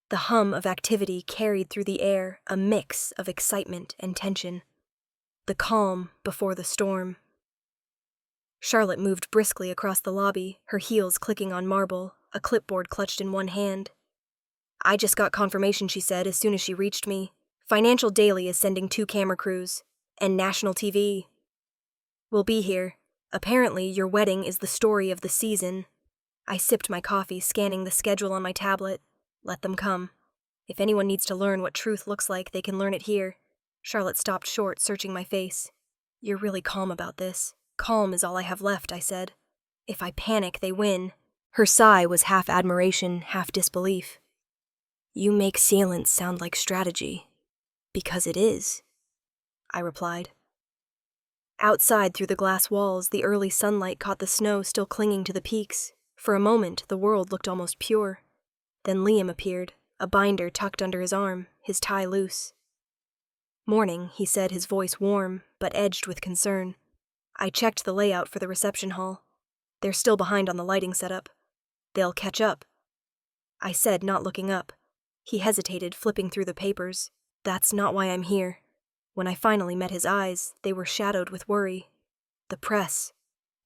A: The hum of activity carried through the air, a mix of excitement and tension. The calm before the storm. Charlotte moved briskly across the lobby, her heels clicking on marble, a clipboard clutched in one hand. "I just got confirmation," she said as soon as she reached me. "Financial Daily is sending 2 camera crews. And national TV. We'll be here. Apparently, your wedding is the story of the season." I sipped my coffee, scanning the schedule on my tablet. Let them come. If anyone needs to learn what truth looks like, they can learn it here. Charlotte stopped short, searching my face. "You're really calm about this." "Calm is all I have left," I said. "If I panic, they win." Her sigh was half admiration, half disbelief. "You make sealants sound like strategy." "Because it is," I replied. Outside, through the glass walls, the early sunlight caught the snow still clinging to the peaks. For a moment, the world looked almost pure. Then Liam appeared, a binder tucked under his arm, his tie loose. "Morning," he said, his voice warm, but edged with concern. I checked the layout for the reception hall. "They're still behind on the lighting setup." "They'll catch up," I said, not looking up. He hesitated, flipping through the papers. That's not why I'm here. When I finally met his eyes, they were shadowed with worry. The press.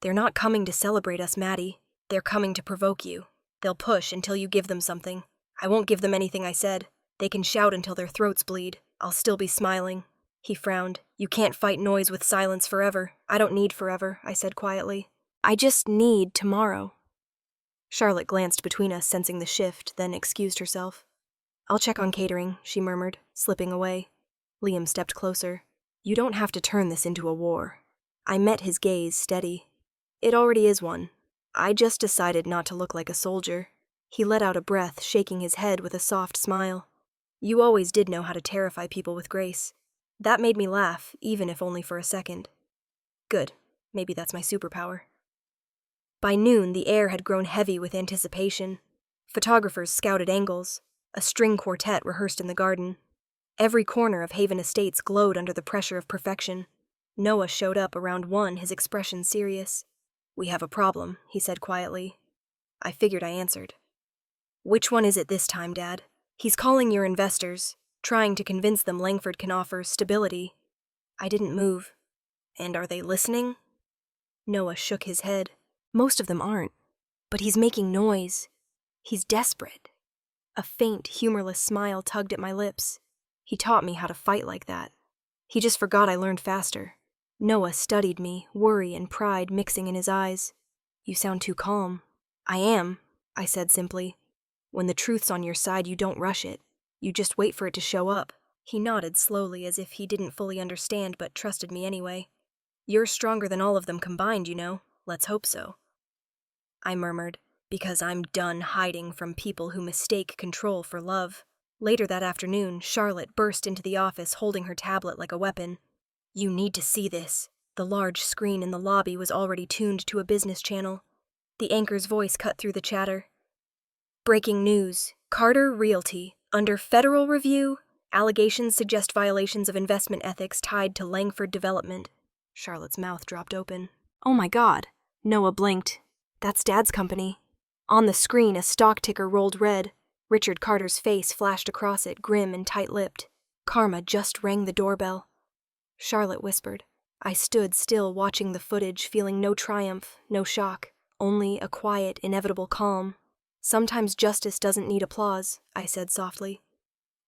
A: They're not coming to celebrate us, Maddie. They're coming to provoke you. They'll push until you give them something. I won't give them anything I said. They can shout until their throats bleed. I'll still be smiling. He frowned. You can't fight noise with silence forever. I don't need forever, I said quietly. I just need tomorrow. Charlotte glanced between us, sensing the shift, then excused herself. I'll check on catering, she murmured, slipping away. Liam stepped closer. You don't have to turn this into a war. I met his gaze steady. It already is one. I just decided not to look like a soldier. He let out a breath, shaking his head with a soft smile. You always did know how to terrify people with grace. That made me laugh, even if only for a second. Good. Maybe that's my superpower. By noon, the air had grown heavy with anticipation. Photographers scouted angles. A string quartet rehearsed in the garden. Every corner of Haven Estates glowed under the pressure of perfection. Noah showed up around 1, his expression serious. We have a problem, he said quietly. I figured I answered. Which one is it this time, Dad? He's calling your investors, trying to convince them Langford can offer stability. I didn't move. And are they listening? Noah shook his head. Most of them aren't. But he's making noise. He's desperate. A faint, humorless smile tugged at my lips. He taught me how to fight like that. He just forgot I learned faster. Noah studied me, worry and pride mixing in his eyes. You sound too calm. I am, I said simply. When the truth's on your side, you don't rush it. You just wait for it to show up. He nodded slowly as if he didn't fully understand but trusted me anyway. You're stronger than all of them combined, you know. Let's hope so. I murmured, because I'm done hiding from people who mistake control for love. Later that afternoon, Charlotte burst into the office holding her tablet like a weapon. You need to see this. The large screen in the lobby was already tuned to a business channel. The anchor's voice cut through the chatter. Breaking news. Carter Realty. Under federal review, allegations suggest violations of investment ethics tied to Langford Development. Charlotte's mouth dropped open. Oh my God. Noah blinked. That's Dad's company. On the screen, a stock ticker rolled red. Richard Carter's face flashed across it, grim and tight-lipped. Karma just rang the doorbell. Charlotte whispered. I stood still, watching the footage, feeling no triumph, no shock, only a quiet, inevitable calm. Sometimes justice doesn't need applause, I said softly.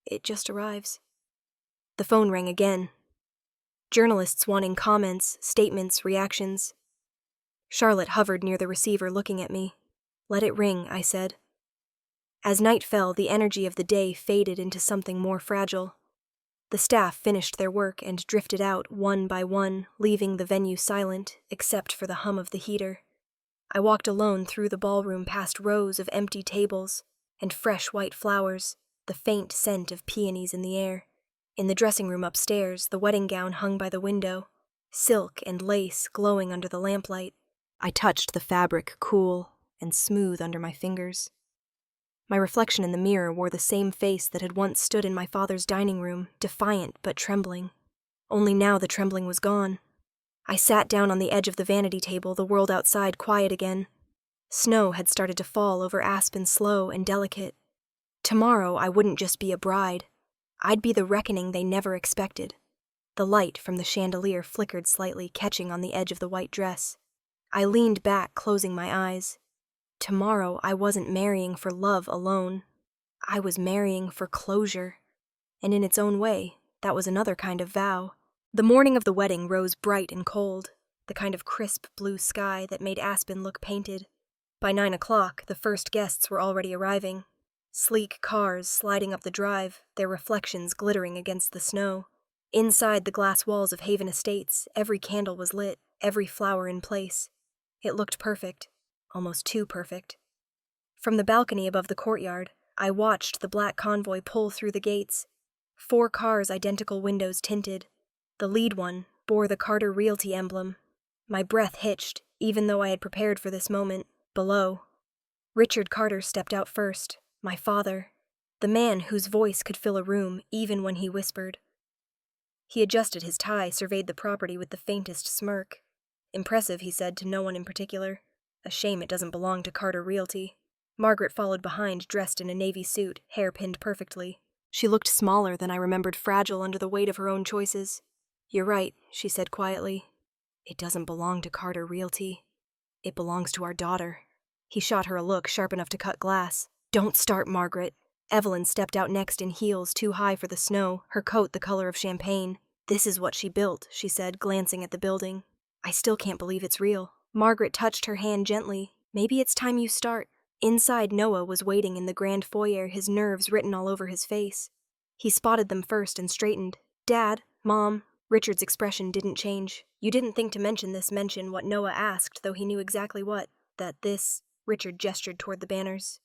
A: It just arrives. The phone rang again. Journalists wanting comments, statements, reactions. Charlotte hovered near the receiver, looking at me. Let it ring, I said. As night fell, the energy of the day faded into something more fragile. The staff finished their work and drifted out one by one, leaving the venue silent, except for the hum of the heater. I walked alone through the ballroom past rows of empty tables and fresh white flowers, the faint scent of peonies in the air. In the dressing room upstairs, the wedding gown hung by the window, silk and lace glowing under the lamplight. I touched the fabric, cool and smooth under my fingers. My reflection in the mirror wore the same face that had once stood in my father's dining room, defiant but trembling. Only now the trembling was gone. I sat down on the edge of the vanity table, the world outside quiet again. Snow had started to fall over Aspen, slow and delicate. Tomorrow I wouldn't just be a bride. I'd be the reckoning they never expected. The light from the chandelier flickered slightly, catching on the edge of the white dress. I leaned back, closing my eyes. Tomorrow I wasn't marrying for love alone. I was marrying for closure. And in its own way, that was another kind of vow. The morning of the wedding rose bright and cold, the kind of crisp blue sky that made Aspen look painted. By 9 o'clock, the first guests were already arriving. Sleek cars sliding up the drive, their reflections glittering against the snow. Inside the glass walls of Haven Estates, every candle was lit, every flower in place. It looked perfect, almost too perfect. From the balcony above the courtyard, I watched the black convoy pull through the gates. 4 cars, identical windows tinted. The lead one bore the Carter Realty emblem. My breath hitched, even though I had prepared for this moment. Below, Richard Carter stepped out first, my father, the man whose voice could fill a room even when he whispered. He adjusted his tie, surveyed the property with the faintest smirk. Impressive, he said, to no one in particular. A shame it doesn't belong to Carter Realty. Margaret followed behind, dressed in a navy suit, hair pinned perfectly. She looked smaller than I remembered, fragile under the weight of her own choices. "You're right," she said quietly. "It doesn't belong to Carter Realty. It belongs to our daughter." He shot her a look sharp enough to cut glass. "Don't start, Margaret." Evelyn stepped out next in heels too high for the snow, her coat the color of champagne. "This is what she built," she said, glancing at the building. "I still can't believe it's real." Margaret touched her hand gently. "Maybe it's time you start." Inside, Noah was waiting in the grand foyer, his nerves written all over his face. He spotted them first and straightened. "Dad, Mom." Richard's expression didn't change. "You didn't think to mention what Noah asked, though he knew exactly what. That this," Richard gestured toward the banners.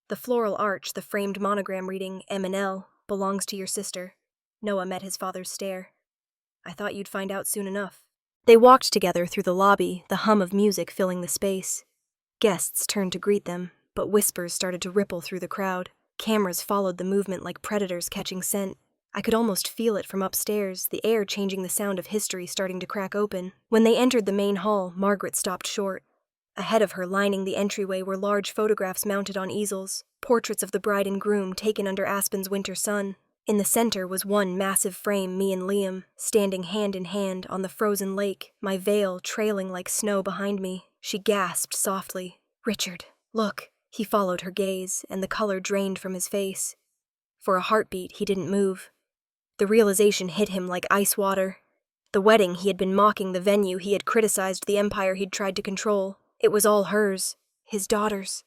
A: "The floral arch, the framed monogram reading M&L, belongs to your sister." Noah met his father's stare. "I thought you'd find out soon enough." They walked together through the lobby, the hum of music filling the space. Guests turned to greet them, but whispers started to ripple through the crowd. Cameras followed the movement like predators catching scent. I could almost feel it from upstairs, the air changing, the sound of history starting to crack open. When they entered the main hall, Margaret stopped short. Ahead of her, lining the entryway, were large photographs mounted on easels, portraits of the bride and groom taken under Aspen's winter sun. In the center was one massive frame, me and Liam, standing hand in hand on the frozen lake, my veil trailing like snow behind me. She gasped softly. "Richard, look." He followed her gaze, and the color drained from his face. For a heartbeat, he didn't move. The realization hit him like ice water. The wedding he had been mocking, the venue he had criticized, the empire he'd tried to control. It was all hers, his daughter's.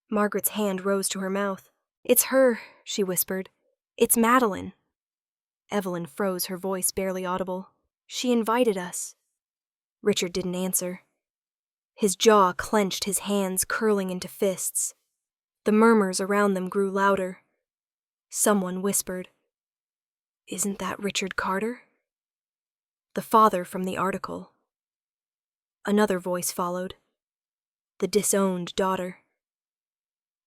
A: Margaret's hand rose to her mouth. "It's her," she whispered. "It's Madeline." Evelyn froze, her voice barely audible. "She invited us." Richard didn't answer. His jaw clenched, his hands curling into fists. The murmurs around them grew louder. Someone whispered, "Isn't that Richard Carter?" The father from the article. Another voice followed. The disowned daughter.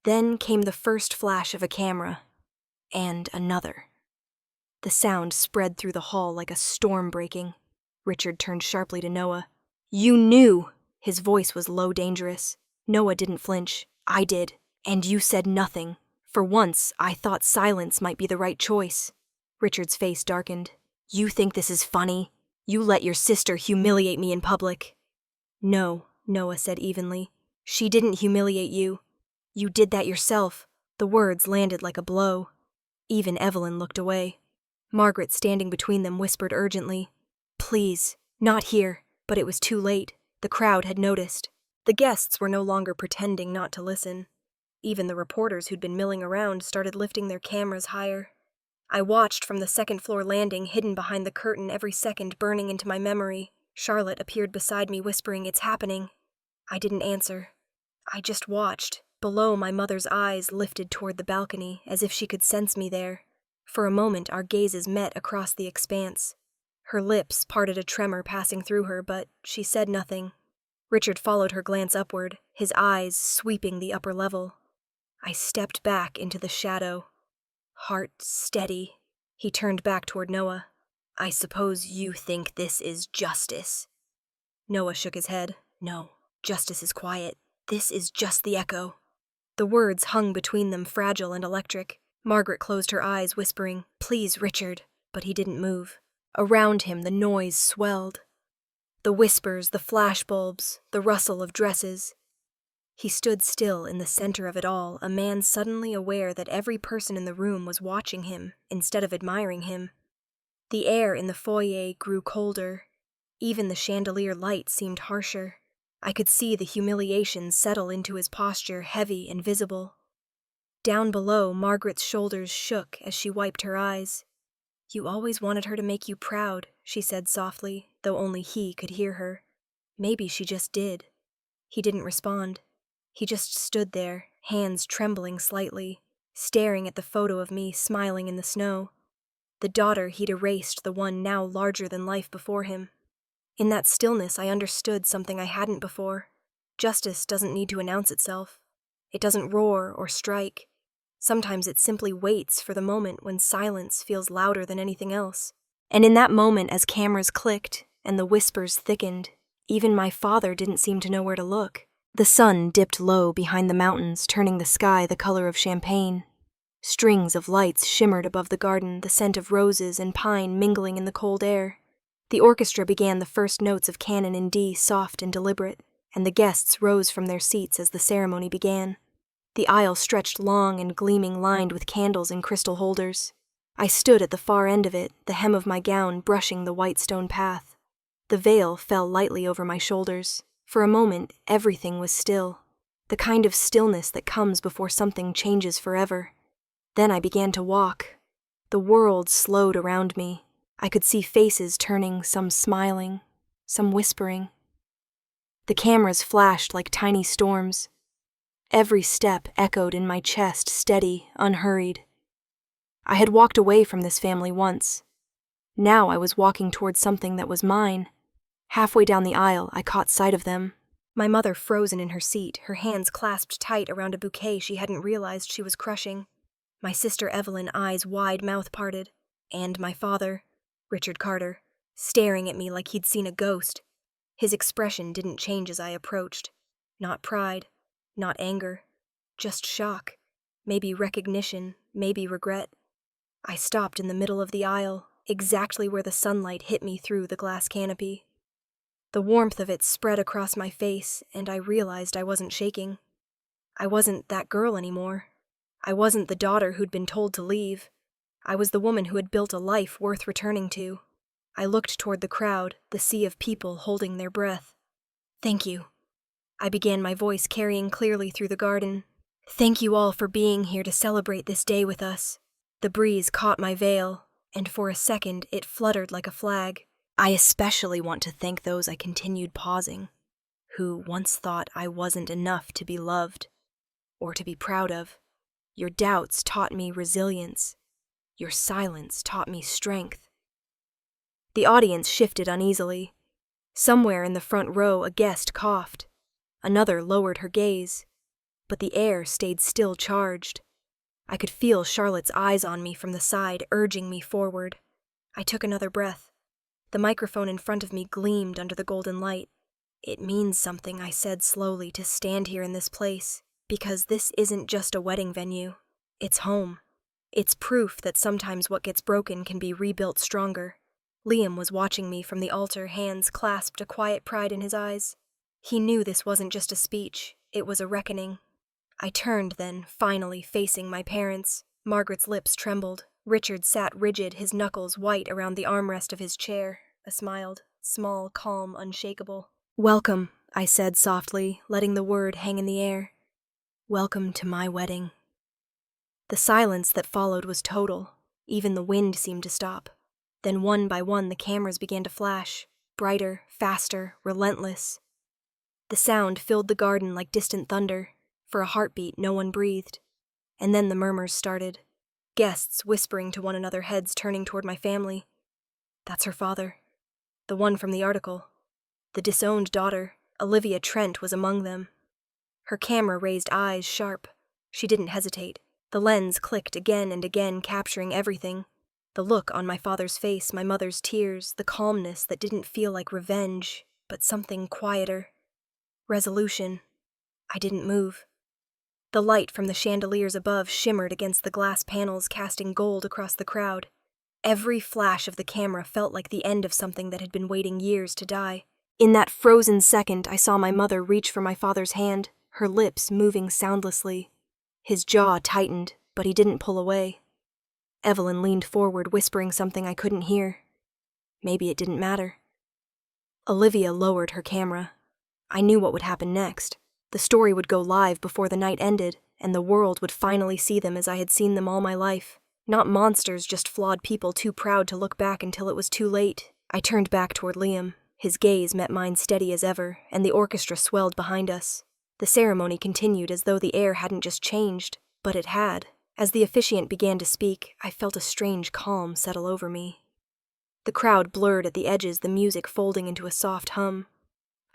A: Then came the first flash of a camera, and another. The sound spread through the hall like a storm breaking. Richard turned sharply to Noah. "You knew!" His voice was low, dangerous. Noah didn't flinch. "I did. And you said nothing. For once, I thought silence might be the right choice." Richard's face darkened. "You think this is funny? You let your sister humiliate me in public." "No," Noah said evenly. "She didn't humiliate you. You did that yourself." The words landed like a blow. Even Evelyn looked away. Margaret, standing between them, whispered urgently, "Please, not here." But it was too late. The crowd had noticed. The guests were no longer pretending not to listen. Even the reporters who'd been milling around started lifting their cameras higher. I watched from the second-floor landing, hidden behind the curtain, every second burning into my memory. Charlotte appeared beside me, whispering, "It's happening." I didn't answer. I just watched. Below, my mother's eyes lifted toward the balcony, as if she could sense me there. For a moment, our gazes met across the expanse. Her lips parted, a tremor passing through her, but she said nothing. Richard followed her glance upward, his eyes sweeping the upper level. I stepped back into the shadow. Heart steady. He turned back toward Noah. "I suppose you think this is justice." Noah shook his head. "No, justice is quiet. This is just the echo." The words hung between them, fragile and electric. Margaret closed her eyes, whispering, "Please, Richard." But he didn't move. Around him, the noise swelled. The whispers, the flashbulbs, the rustle of dresses. He stood still in the center of it all, a man suddenly aware that every person in the room was watching him instead of admiring him. The air in the foyer grew colder. Even the chandelier light seemed harsher. I could see the humiliation settle into his posture, heavy and visible. Down below, Margaret's shoulders shook as she wiped her eyes. "You always wanted her to make you proud," she said softly, though only he could hear her. Maybe she just did. He didn't respond. He just stood there, hands trembling slightly, staring at the photo of me smiling in the snow. The daughter he'd erased, the one now larger than life before him. In that stillness, I understood something I hadn't before. Justice doesn't need to announce itself. It doesn't roar or strike. Sometimes it simply waits for the moment when silence feels louder than anything else. And in that moment, as cameras clicked and the whispers thickened, even my father didn't seem to know where to look. The sun dipped low behind the mountains, turning the sky the color of champagne. Strings of lights shimmered above the garden, the scent of roses and pine mingling in the cold air. The orchestra began the first notes of Canon in D, soft and deliberate, and the guests rose from their seats as the ceremony began. The aisle stretched long and gleaming, lined with candles in crystal holders. I stood at the far end of it, the hem of my gown brushing the white stone path. The veil fell lightly over my shoulders. For a moment, everything was still, the kind of stillness that comes before something changes forever. Then I began to walk. The world slowed around me. I could see faces turning, some smiling, some whispering. The cameras flashed like tiny storms. Every step echoed in my chest, steady, unhurried. I had walked away from this family once. Now I was walking towards something that was mine. Halfway down the aisle, I caught sight of them. My mother frozen in her seat, her hands clasped tight around a bouquet she hadn't realized she was crushing. My sister Evelyn, eyes wide, mouth parted. And my father, Richard Carter, staring at me like he'd seen a ghost. His expression didn't change as I approached. Not pride, not anger, just shock. Maybe recognition, maybe regret. I stopped in the middle of the aisle, exactly where the sunlight hit me through the glass canopy. The warmth of it spread across my face, and I realized I wasn't shaking. I wasn't that girl anymore. I wasn't the daughter who'd been told to leave. I was the woman who had built a life worth returning to. I looked toward the crowd, the sea of people holding their breath. Thank you. I began, my voice carrying clearly through the garden. Thank you all for being here to celebrate this day with us. The breeze caught my veil, and for a second it fluttered like a flag. I especially want to thank those I continued pausing, who once thought I wasn't enough to be loved or to be proud of. Your doubts taught me resilience. Your silence taught me strength. The audience shifted uneasily. Somewhere in the front row, a guest coughed. Another lowered her gaze, but the air stayed still charged. I could feel Charlotte's eyes on me from the side, urging me forward. I took another breath. The microphone in front of me gleamed under the golden light. It means something, I said slowly, to stand here in this place, because this isn't just a wedding venue. It's home. It's proof that sometimes what gets broken can be rebuilt stronger. Liam was watching me from the altar, hands clasped, a quiet pride in his eyes. He knew this wasn't just a speech, it was a reckoning. I turned then, finally facing my parents. Margaret's lips trembled. Richard sat rigid, his knuckles white around the armrest of his chair. I smiled, small, calm, unshakable. Welcome, I said softly, letting the word hang in the air. Welcome to my wedding. The silence that followed was total. Even the wind seemed to stop. Then one by one the cameras began to flash, brighter, faster, relentless. The sound filled the garden like distant thunder. For a heartbeat, no one breathed. And then the murmurs started. Guests whispering to one another, heads turning toward my family. That's her father. The one from the article. The disowned daughter, Olivia Trent, was among them. Her camera-raised eyes sharp. She didn't hesitate. The lens clicked again and again, capturing everything. The look on my father's face, my mother's tears, the calmness that didn't feel like revenge, but something quieter. Resolution. I didn't move. The light from the chandeliers above shimmered against the glass panels, casting gold across the crowd. Every flash of the camera felt like the end of something that had been waiting years to die. In that frozen second, I saw my mother reach for my father's hand, her lips moving soundlessly. His jaw tightened, but he didn't pull away. Evelyn leaned forward, whispering something I couldn't hear. Maybe it didn't matter. Olivia lowered her camera. I knew what would happen next. The story would go live before the night ended, and the world would finally see them as I had seen them all my life. Not monsters, just flawed people too proud to look back until it was too late. I turned back toward Liam. His gaze met mine steady as ever, and the orchestra swelled behind us. The ceremony continued as though the air hadn't just changed, but it had. As the officiant began to speak, I felt a strange calm settle over me. The crowd blurred at the edges, the music folding into a soft hum.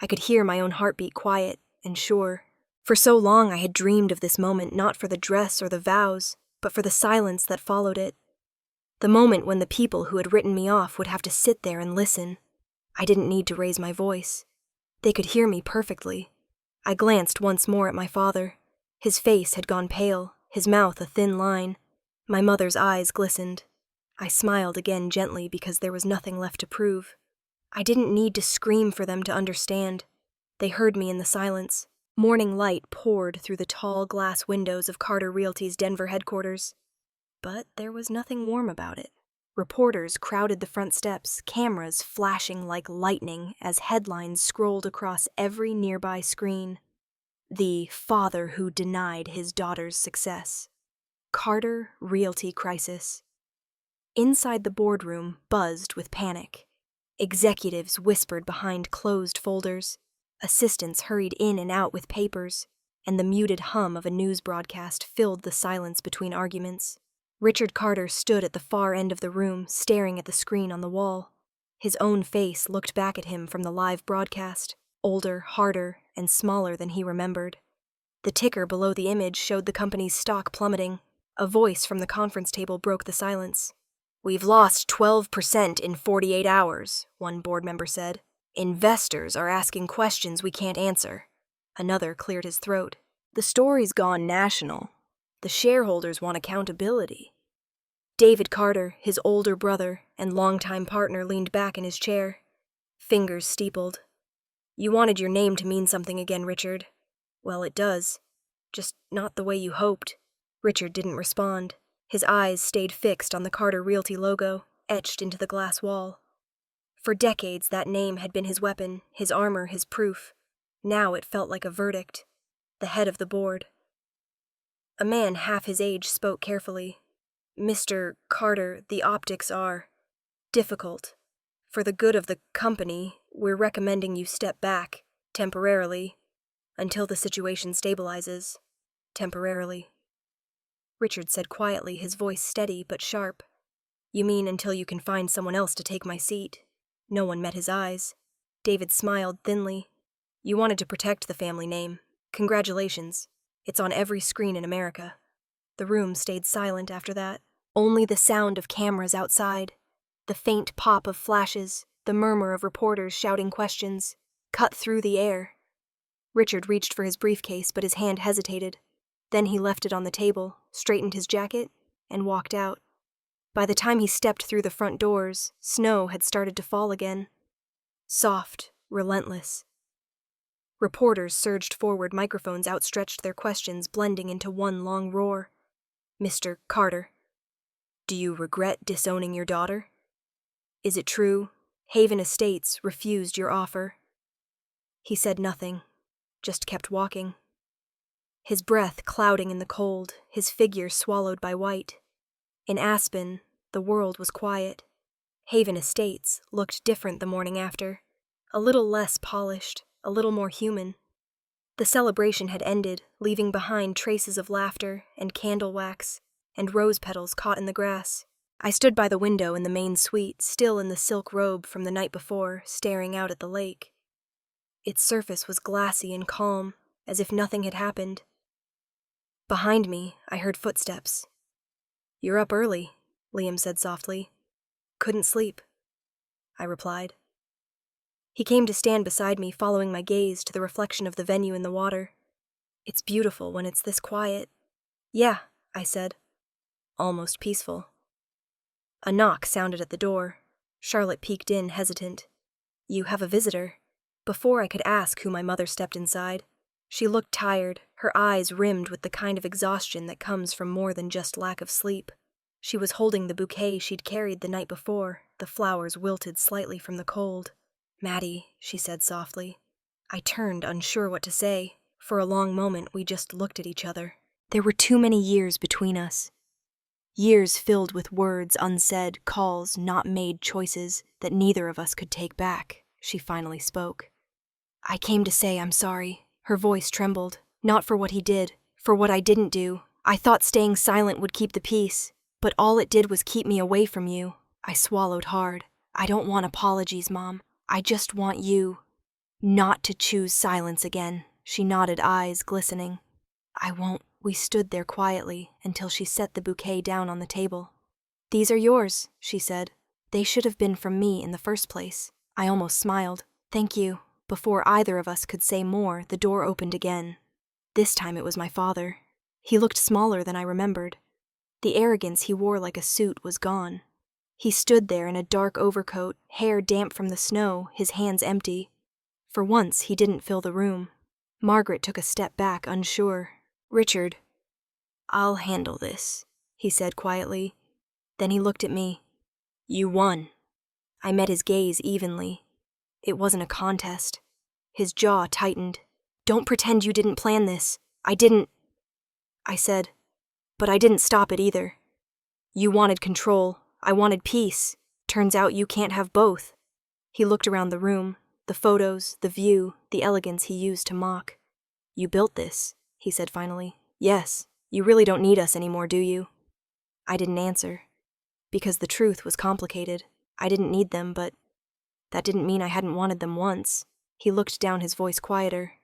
A: I could hear my own heartbeat, quiet and sure. For so long I had dreamed of this moment, not for the dress or the vows, but for the silence that followed it. The moment when the people who had written me off would have to sit there and listen. I didn't need to raise my voice. They could hear me perfectly. I glanced once more at my father. His face had gone pale, his mouth a thin line. My mother's eyes glistened. I smiled again gently because there was nothing left to prove. I didn't need to scream for them to understand. They heard me in the silence. Morning light poured through the tall glass windows of Carter Realty's Denver headquarters. But there was nothing warm about it. Reporters crowded the front steps, cameras flashing like lightning as headlines scrolled across every nearby screen. The father who denied his daughter's success. Carter Realty crisis. Inside the boardroom buzzed with panic. Executives whispered behind closed folders. Assistants hurried in and out with papers, and the muted hum of a news broadcast filled the silence between arguments. Richard Carter stood at the far end of the room, staring at the screen on the wall. His own face looked back at him from the live broadcast, older, harder, and smaller than he remembered. The ticker below the image showed the company's stock plummeting. A voice from the conference table broke the silence. "We've lost 12% in 48 hours, one board member said. Investors are asking questions we can't answer. Another cleared his throat. The story's gone national. The shareholders want accountability. David Carter, his older brother and longtime partner, leaned back in his chair. Fingers steepled. You wanted your name to mean something again, Richard. Well, it does. Just not the way you hoped. Richard didn't respond. His eyes stayed fixed on the Carter Realty logo, etched into the glass wall. For decades, that name had been his weapon, his armor, his proof. Now it felt like a verdict. The head of the board. A man half his age spoke carefully. Mr. Carter, the optics are difficult. For the good of the company, we're recommending you step back, temporarily, until the situation stabilizes. Temporarily. Richard said quietly, his voice steady but sharp. You mean until you can find someone else to take my seat? No one met his eyes. David smiled thinly. You wanted to protect the family name. Congratulations. It's on every screen in America. The room stayed silent after that. Only the sound of cameras outside, the faint pop of flashes, the murmur of reporters shouting questions, cut through the air. Richard reached for his briefcase, but his hand hesitated. Then he left it on the table, straightened his jacket, and walked out. By the time he stepped through the front doors, snow had started to fall again. Soft, relentless. Reporters surged forward, microphones outstretched, their questions blending into one long roar. Mr. Carter, do you regret disowning your daughter? Is it true Haven Estates refused your offer? He said nothing, just kept walking. His breath clouding in the cold, his figure swallowed by white. In Aspen, the world was quiet. Haven Estates looked different the morning after, a little less polished, a little more human. The celebration had ended, leaving behind traces of laughter and candle wax and rose petals caught in the grass. I stood by the window in the main suite, still in the silk robe from the night before, staring out at the lake. Its surface was glassy and calm, as if nothing had happened. Behind me, I heard footsteps. You're up early, Liam said softly. Couldn't sleep, I replied. He came to stand beside me, following my gaze to the reflection of the venue in the water. It's beautiful when it's this quiet. Yeah, I said. Almost peaceful. A knock sounded at the door. Charlotte peeked in, hesitant. You have a visitor. Before I could ask who, my mother stepped inside. She looked tired, her eyes rimmed with the kind of exhaustion that comes from more than just lack of sleep. She was holding the bouquet she'd carried the night before, the flowers wilted slightly from the cold. Maddie, she said softly. I turned, unsure what to say. For a long moment, we just looked at each other. There were too many years between us. Years filled with words unsaid, calls, not made choices that neither of us could take back, she finally spoke. I came to say I'm sorry. Her voice trembled. Not for what he did, for what I didn't do. I thought staying silent would keep the peace, but all it did was keep me away from you. I swallowed hard. I don't want apologies, Mom. I just want you not to choose silence again. She nodded, eyes glistening. I won't. We stood there quietly until she set the bouquet down on the table. These are yours, she said. They should have been from me in the first place. I almost smiled. Thank you. Before either of us could say more, the door opened again. This time it was my father. He looked smaller than I remembered. The arrogance he wore like a suit was gone. He stood there in a dark overcoat, hair damp from the snow, his hands empty. For once, he didn't fill the room. Margaret took a step back, unsure. "Richard, I'll handle this," he said quietly. Then he looked at me. "You won." I met his gaze evenly. It wasn't a contest. His jaw tightened. "Don't pretend you didn't plan this. I didn't," I said. "But I didn't stop it either. You wanted control. I wanted peace. Turns out you can't have both." He looked around the room, the photos, the view, the elegance he used to mock. "You built this," he said finally. "Yes, you really don't need us anymore, do you?" I didn't answer. Because the truth was complicated. I didn't need them, but that didn't mean I hadn't wanted them once. He looked down, his voice quieter.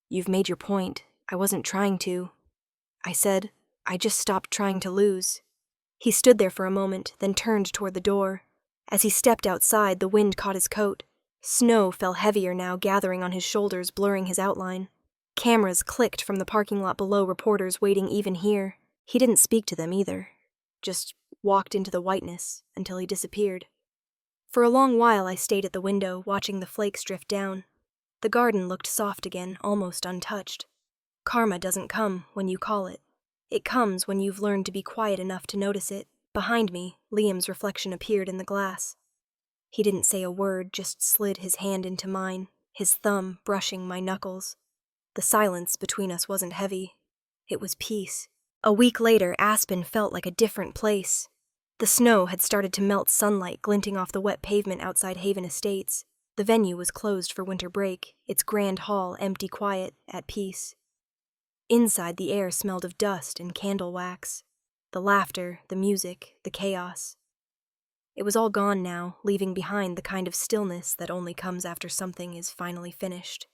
A: "You've made your point. I wasn't trying to." I said, "I just stopped trying to lose." He stood there for a moment, then turned toward the door. As he stepped outside, the wind caught his coat. Snow fell heavier now, gathering on his shoulders, blurring his outline. Cameras clicked from the parking lot below, reporters waiting even here. He didn't speak to them either. Just walked into the whiteness until he disappeared. For a long while I stayed at the window, watching the flakes drift down. The garden looked soft again, almost untouched. Karma doesn't come when you call it. It comes when you've learned to be quiet enough to notice it. Behind me, Liam's reflection appeared in the glass. He didn't say a word, just slid his hand into mine, his thumb brushing my knuckles. The silence between us wasn't heavy. It was peace. A week later, Aspen felt like a different place. The snow had started to melt, sunlight glinting off the wet pavement outside Haven Estates. The venue was closed for winter break, its grand hall empty, quiet, at peace. Inside, the air smelled of dust and candle wax. The laughter, the music, the chaos. It was all gone now, leaving behind the kind of stillness that only comes after something is finally finished.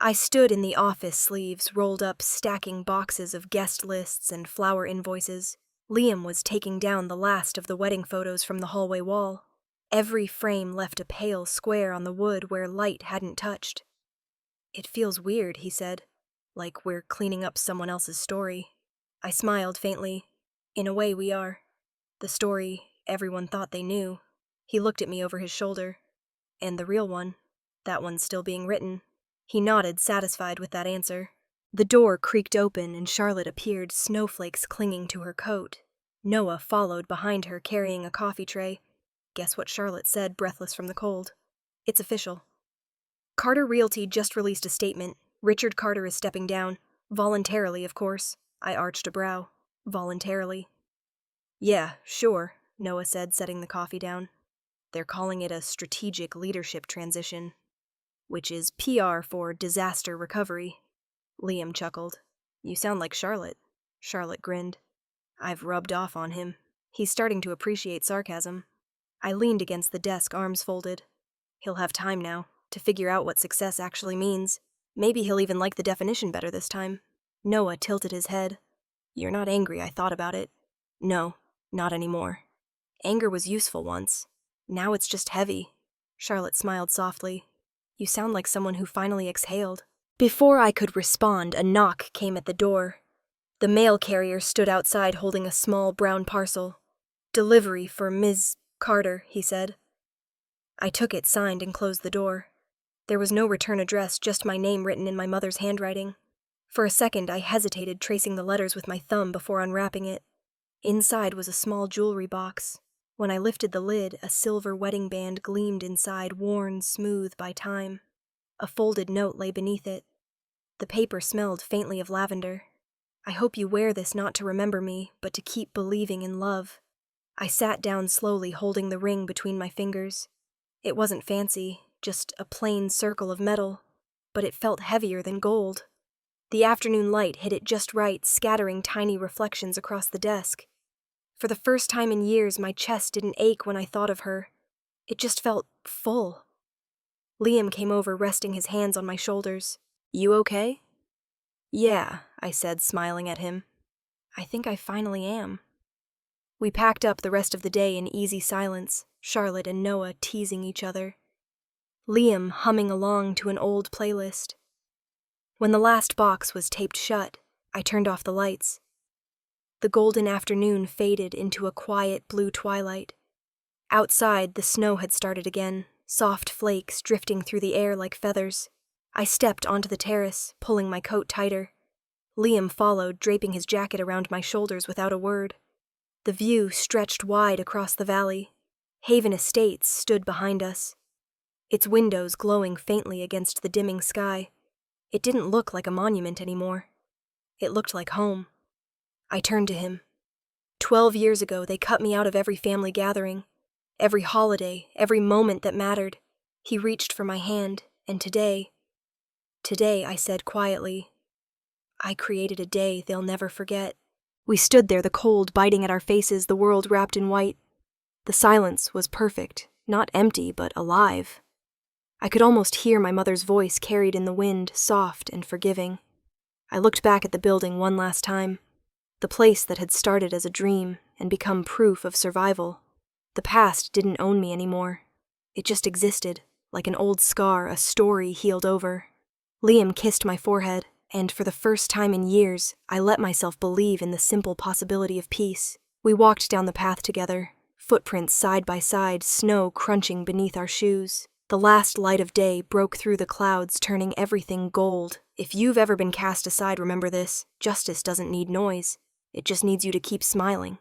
A: I stood in the office, sleeves rolled up, stacking boxes of guest lists and flower invoices. Liam was taking down the last of the wedding photos from the hallway wall. Every frame left a pale square on the wood where light hadn't touched. "It feels weird," he said, "like we're cleaning up someone else's story." I smiled faintly. "In a way, we are. The story everyone thought they knew." He looked at me over his shoulder. "And the real one, that one's still being written." He nodded, satisfied with that answer. The door creaked open and Charlotte appeared, snowflakes clinging to her coat. Noah followed behind her, carrying a coffee tray. Guess what Charlotte said, breathless from the cold? "It's official. Carter Realty just released a statement. Richard Carter is stepping down. Voluntarily, of course." I arched a brow. "Voluntarily?" "Yeah, sure," Noah said, setting the coffee down. "They're calling it a strategic leadership transition, which is PR for disaster recovery." Liam chuckled. "You sound like Charlotte." Charlotte grinned. "I've rubbed off on him. He's starting to appreciate sarcasm." I leaned against the desk, arms folded. He'll have time now to figure out what success actually means. Maybe he'll even like the definition better this time. Noah tilted his head. "You're not angry, I thought about it." "No, not anymore. Anger was useful once. Now it's just heavy." Charlotte smiled softly. "You sound like someone who finally exhaled." Before I could respond, a knock came at the door. The mail carrier stood outside holding a small brown parcel. "Delivery for Ms. Carter," he said. I took it, signed, and closed the door. There was no return address, just my name written in my mother's handwriting. For a second, I hesitated, tracing the letters with my thumb before unwrapping it. Inside was a small jewelry box. When I lifted the lid, a silver wedding band gleamed inside, worn smooth by time. A folded note lay beneath it. The paper smelled faintly of lavender. "I hope you wear this not to remember me, but to keep believing in love." I sat down slowly, holding the ring between my fingers. It wasn't fancy, just a plain circle of metal, but it felt heavier than gold. The afternoon light hit it just right, scattering tiny reflections across the desk. For the first time in years, my chest didn't ache when I thought of her. It just felt full. Liam came over, resting his hands on my shoulders. "You okay?" "Yeah," I said, smiling at him. "I think I finally am." We packed up the rest of the day in easy silence, Charlotte and Noah teasing each other. Liam humming along to an old playlist. When the last box was taped shut, I turned off the lights. The golden afternoon faded into a quiet blue twilight. Outside, the snow had started again, soft flakes drifting through the air like feathers. I stepped onto the terrace, pulling my coat tighter. Liam followed, draping his jacket around my shoulders without a word. The view stretched wide across the valley. Haven Estates stood behind us, its windows glowing faintly against the dimming sky. It didn't look like a monument anymore. It looked like home. I turned to him. 12 years ago, they cut me out of every family gathering, every holiday, every moment that mattered. He reached for my hand, and today, I said quietly, I created a day they'll never forget. We stood there, the cold biting at our faces, the world wrapped in white. The silence was perfect, not empty, but alive. I could almost hear my mother's voice carried in the wind, soft and forgiving. I looked back at the building one last time, the place that had started as a dream and become proof of survival. The past didn't own me anymore. It just existed, like an old scar, a story healed over. Liam kissed my forehead, and for the first time in years, I let myself believe in the simple possibility of peace. We walked down the path together, footprints side by side, snow crunching beneath our shoes. The last light of day broke through the clouds, turning everything gold. If you've ever been cast aside, remember this: justice doesn't need noise. It just needs you to keep smiling.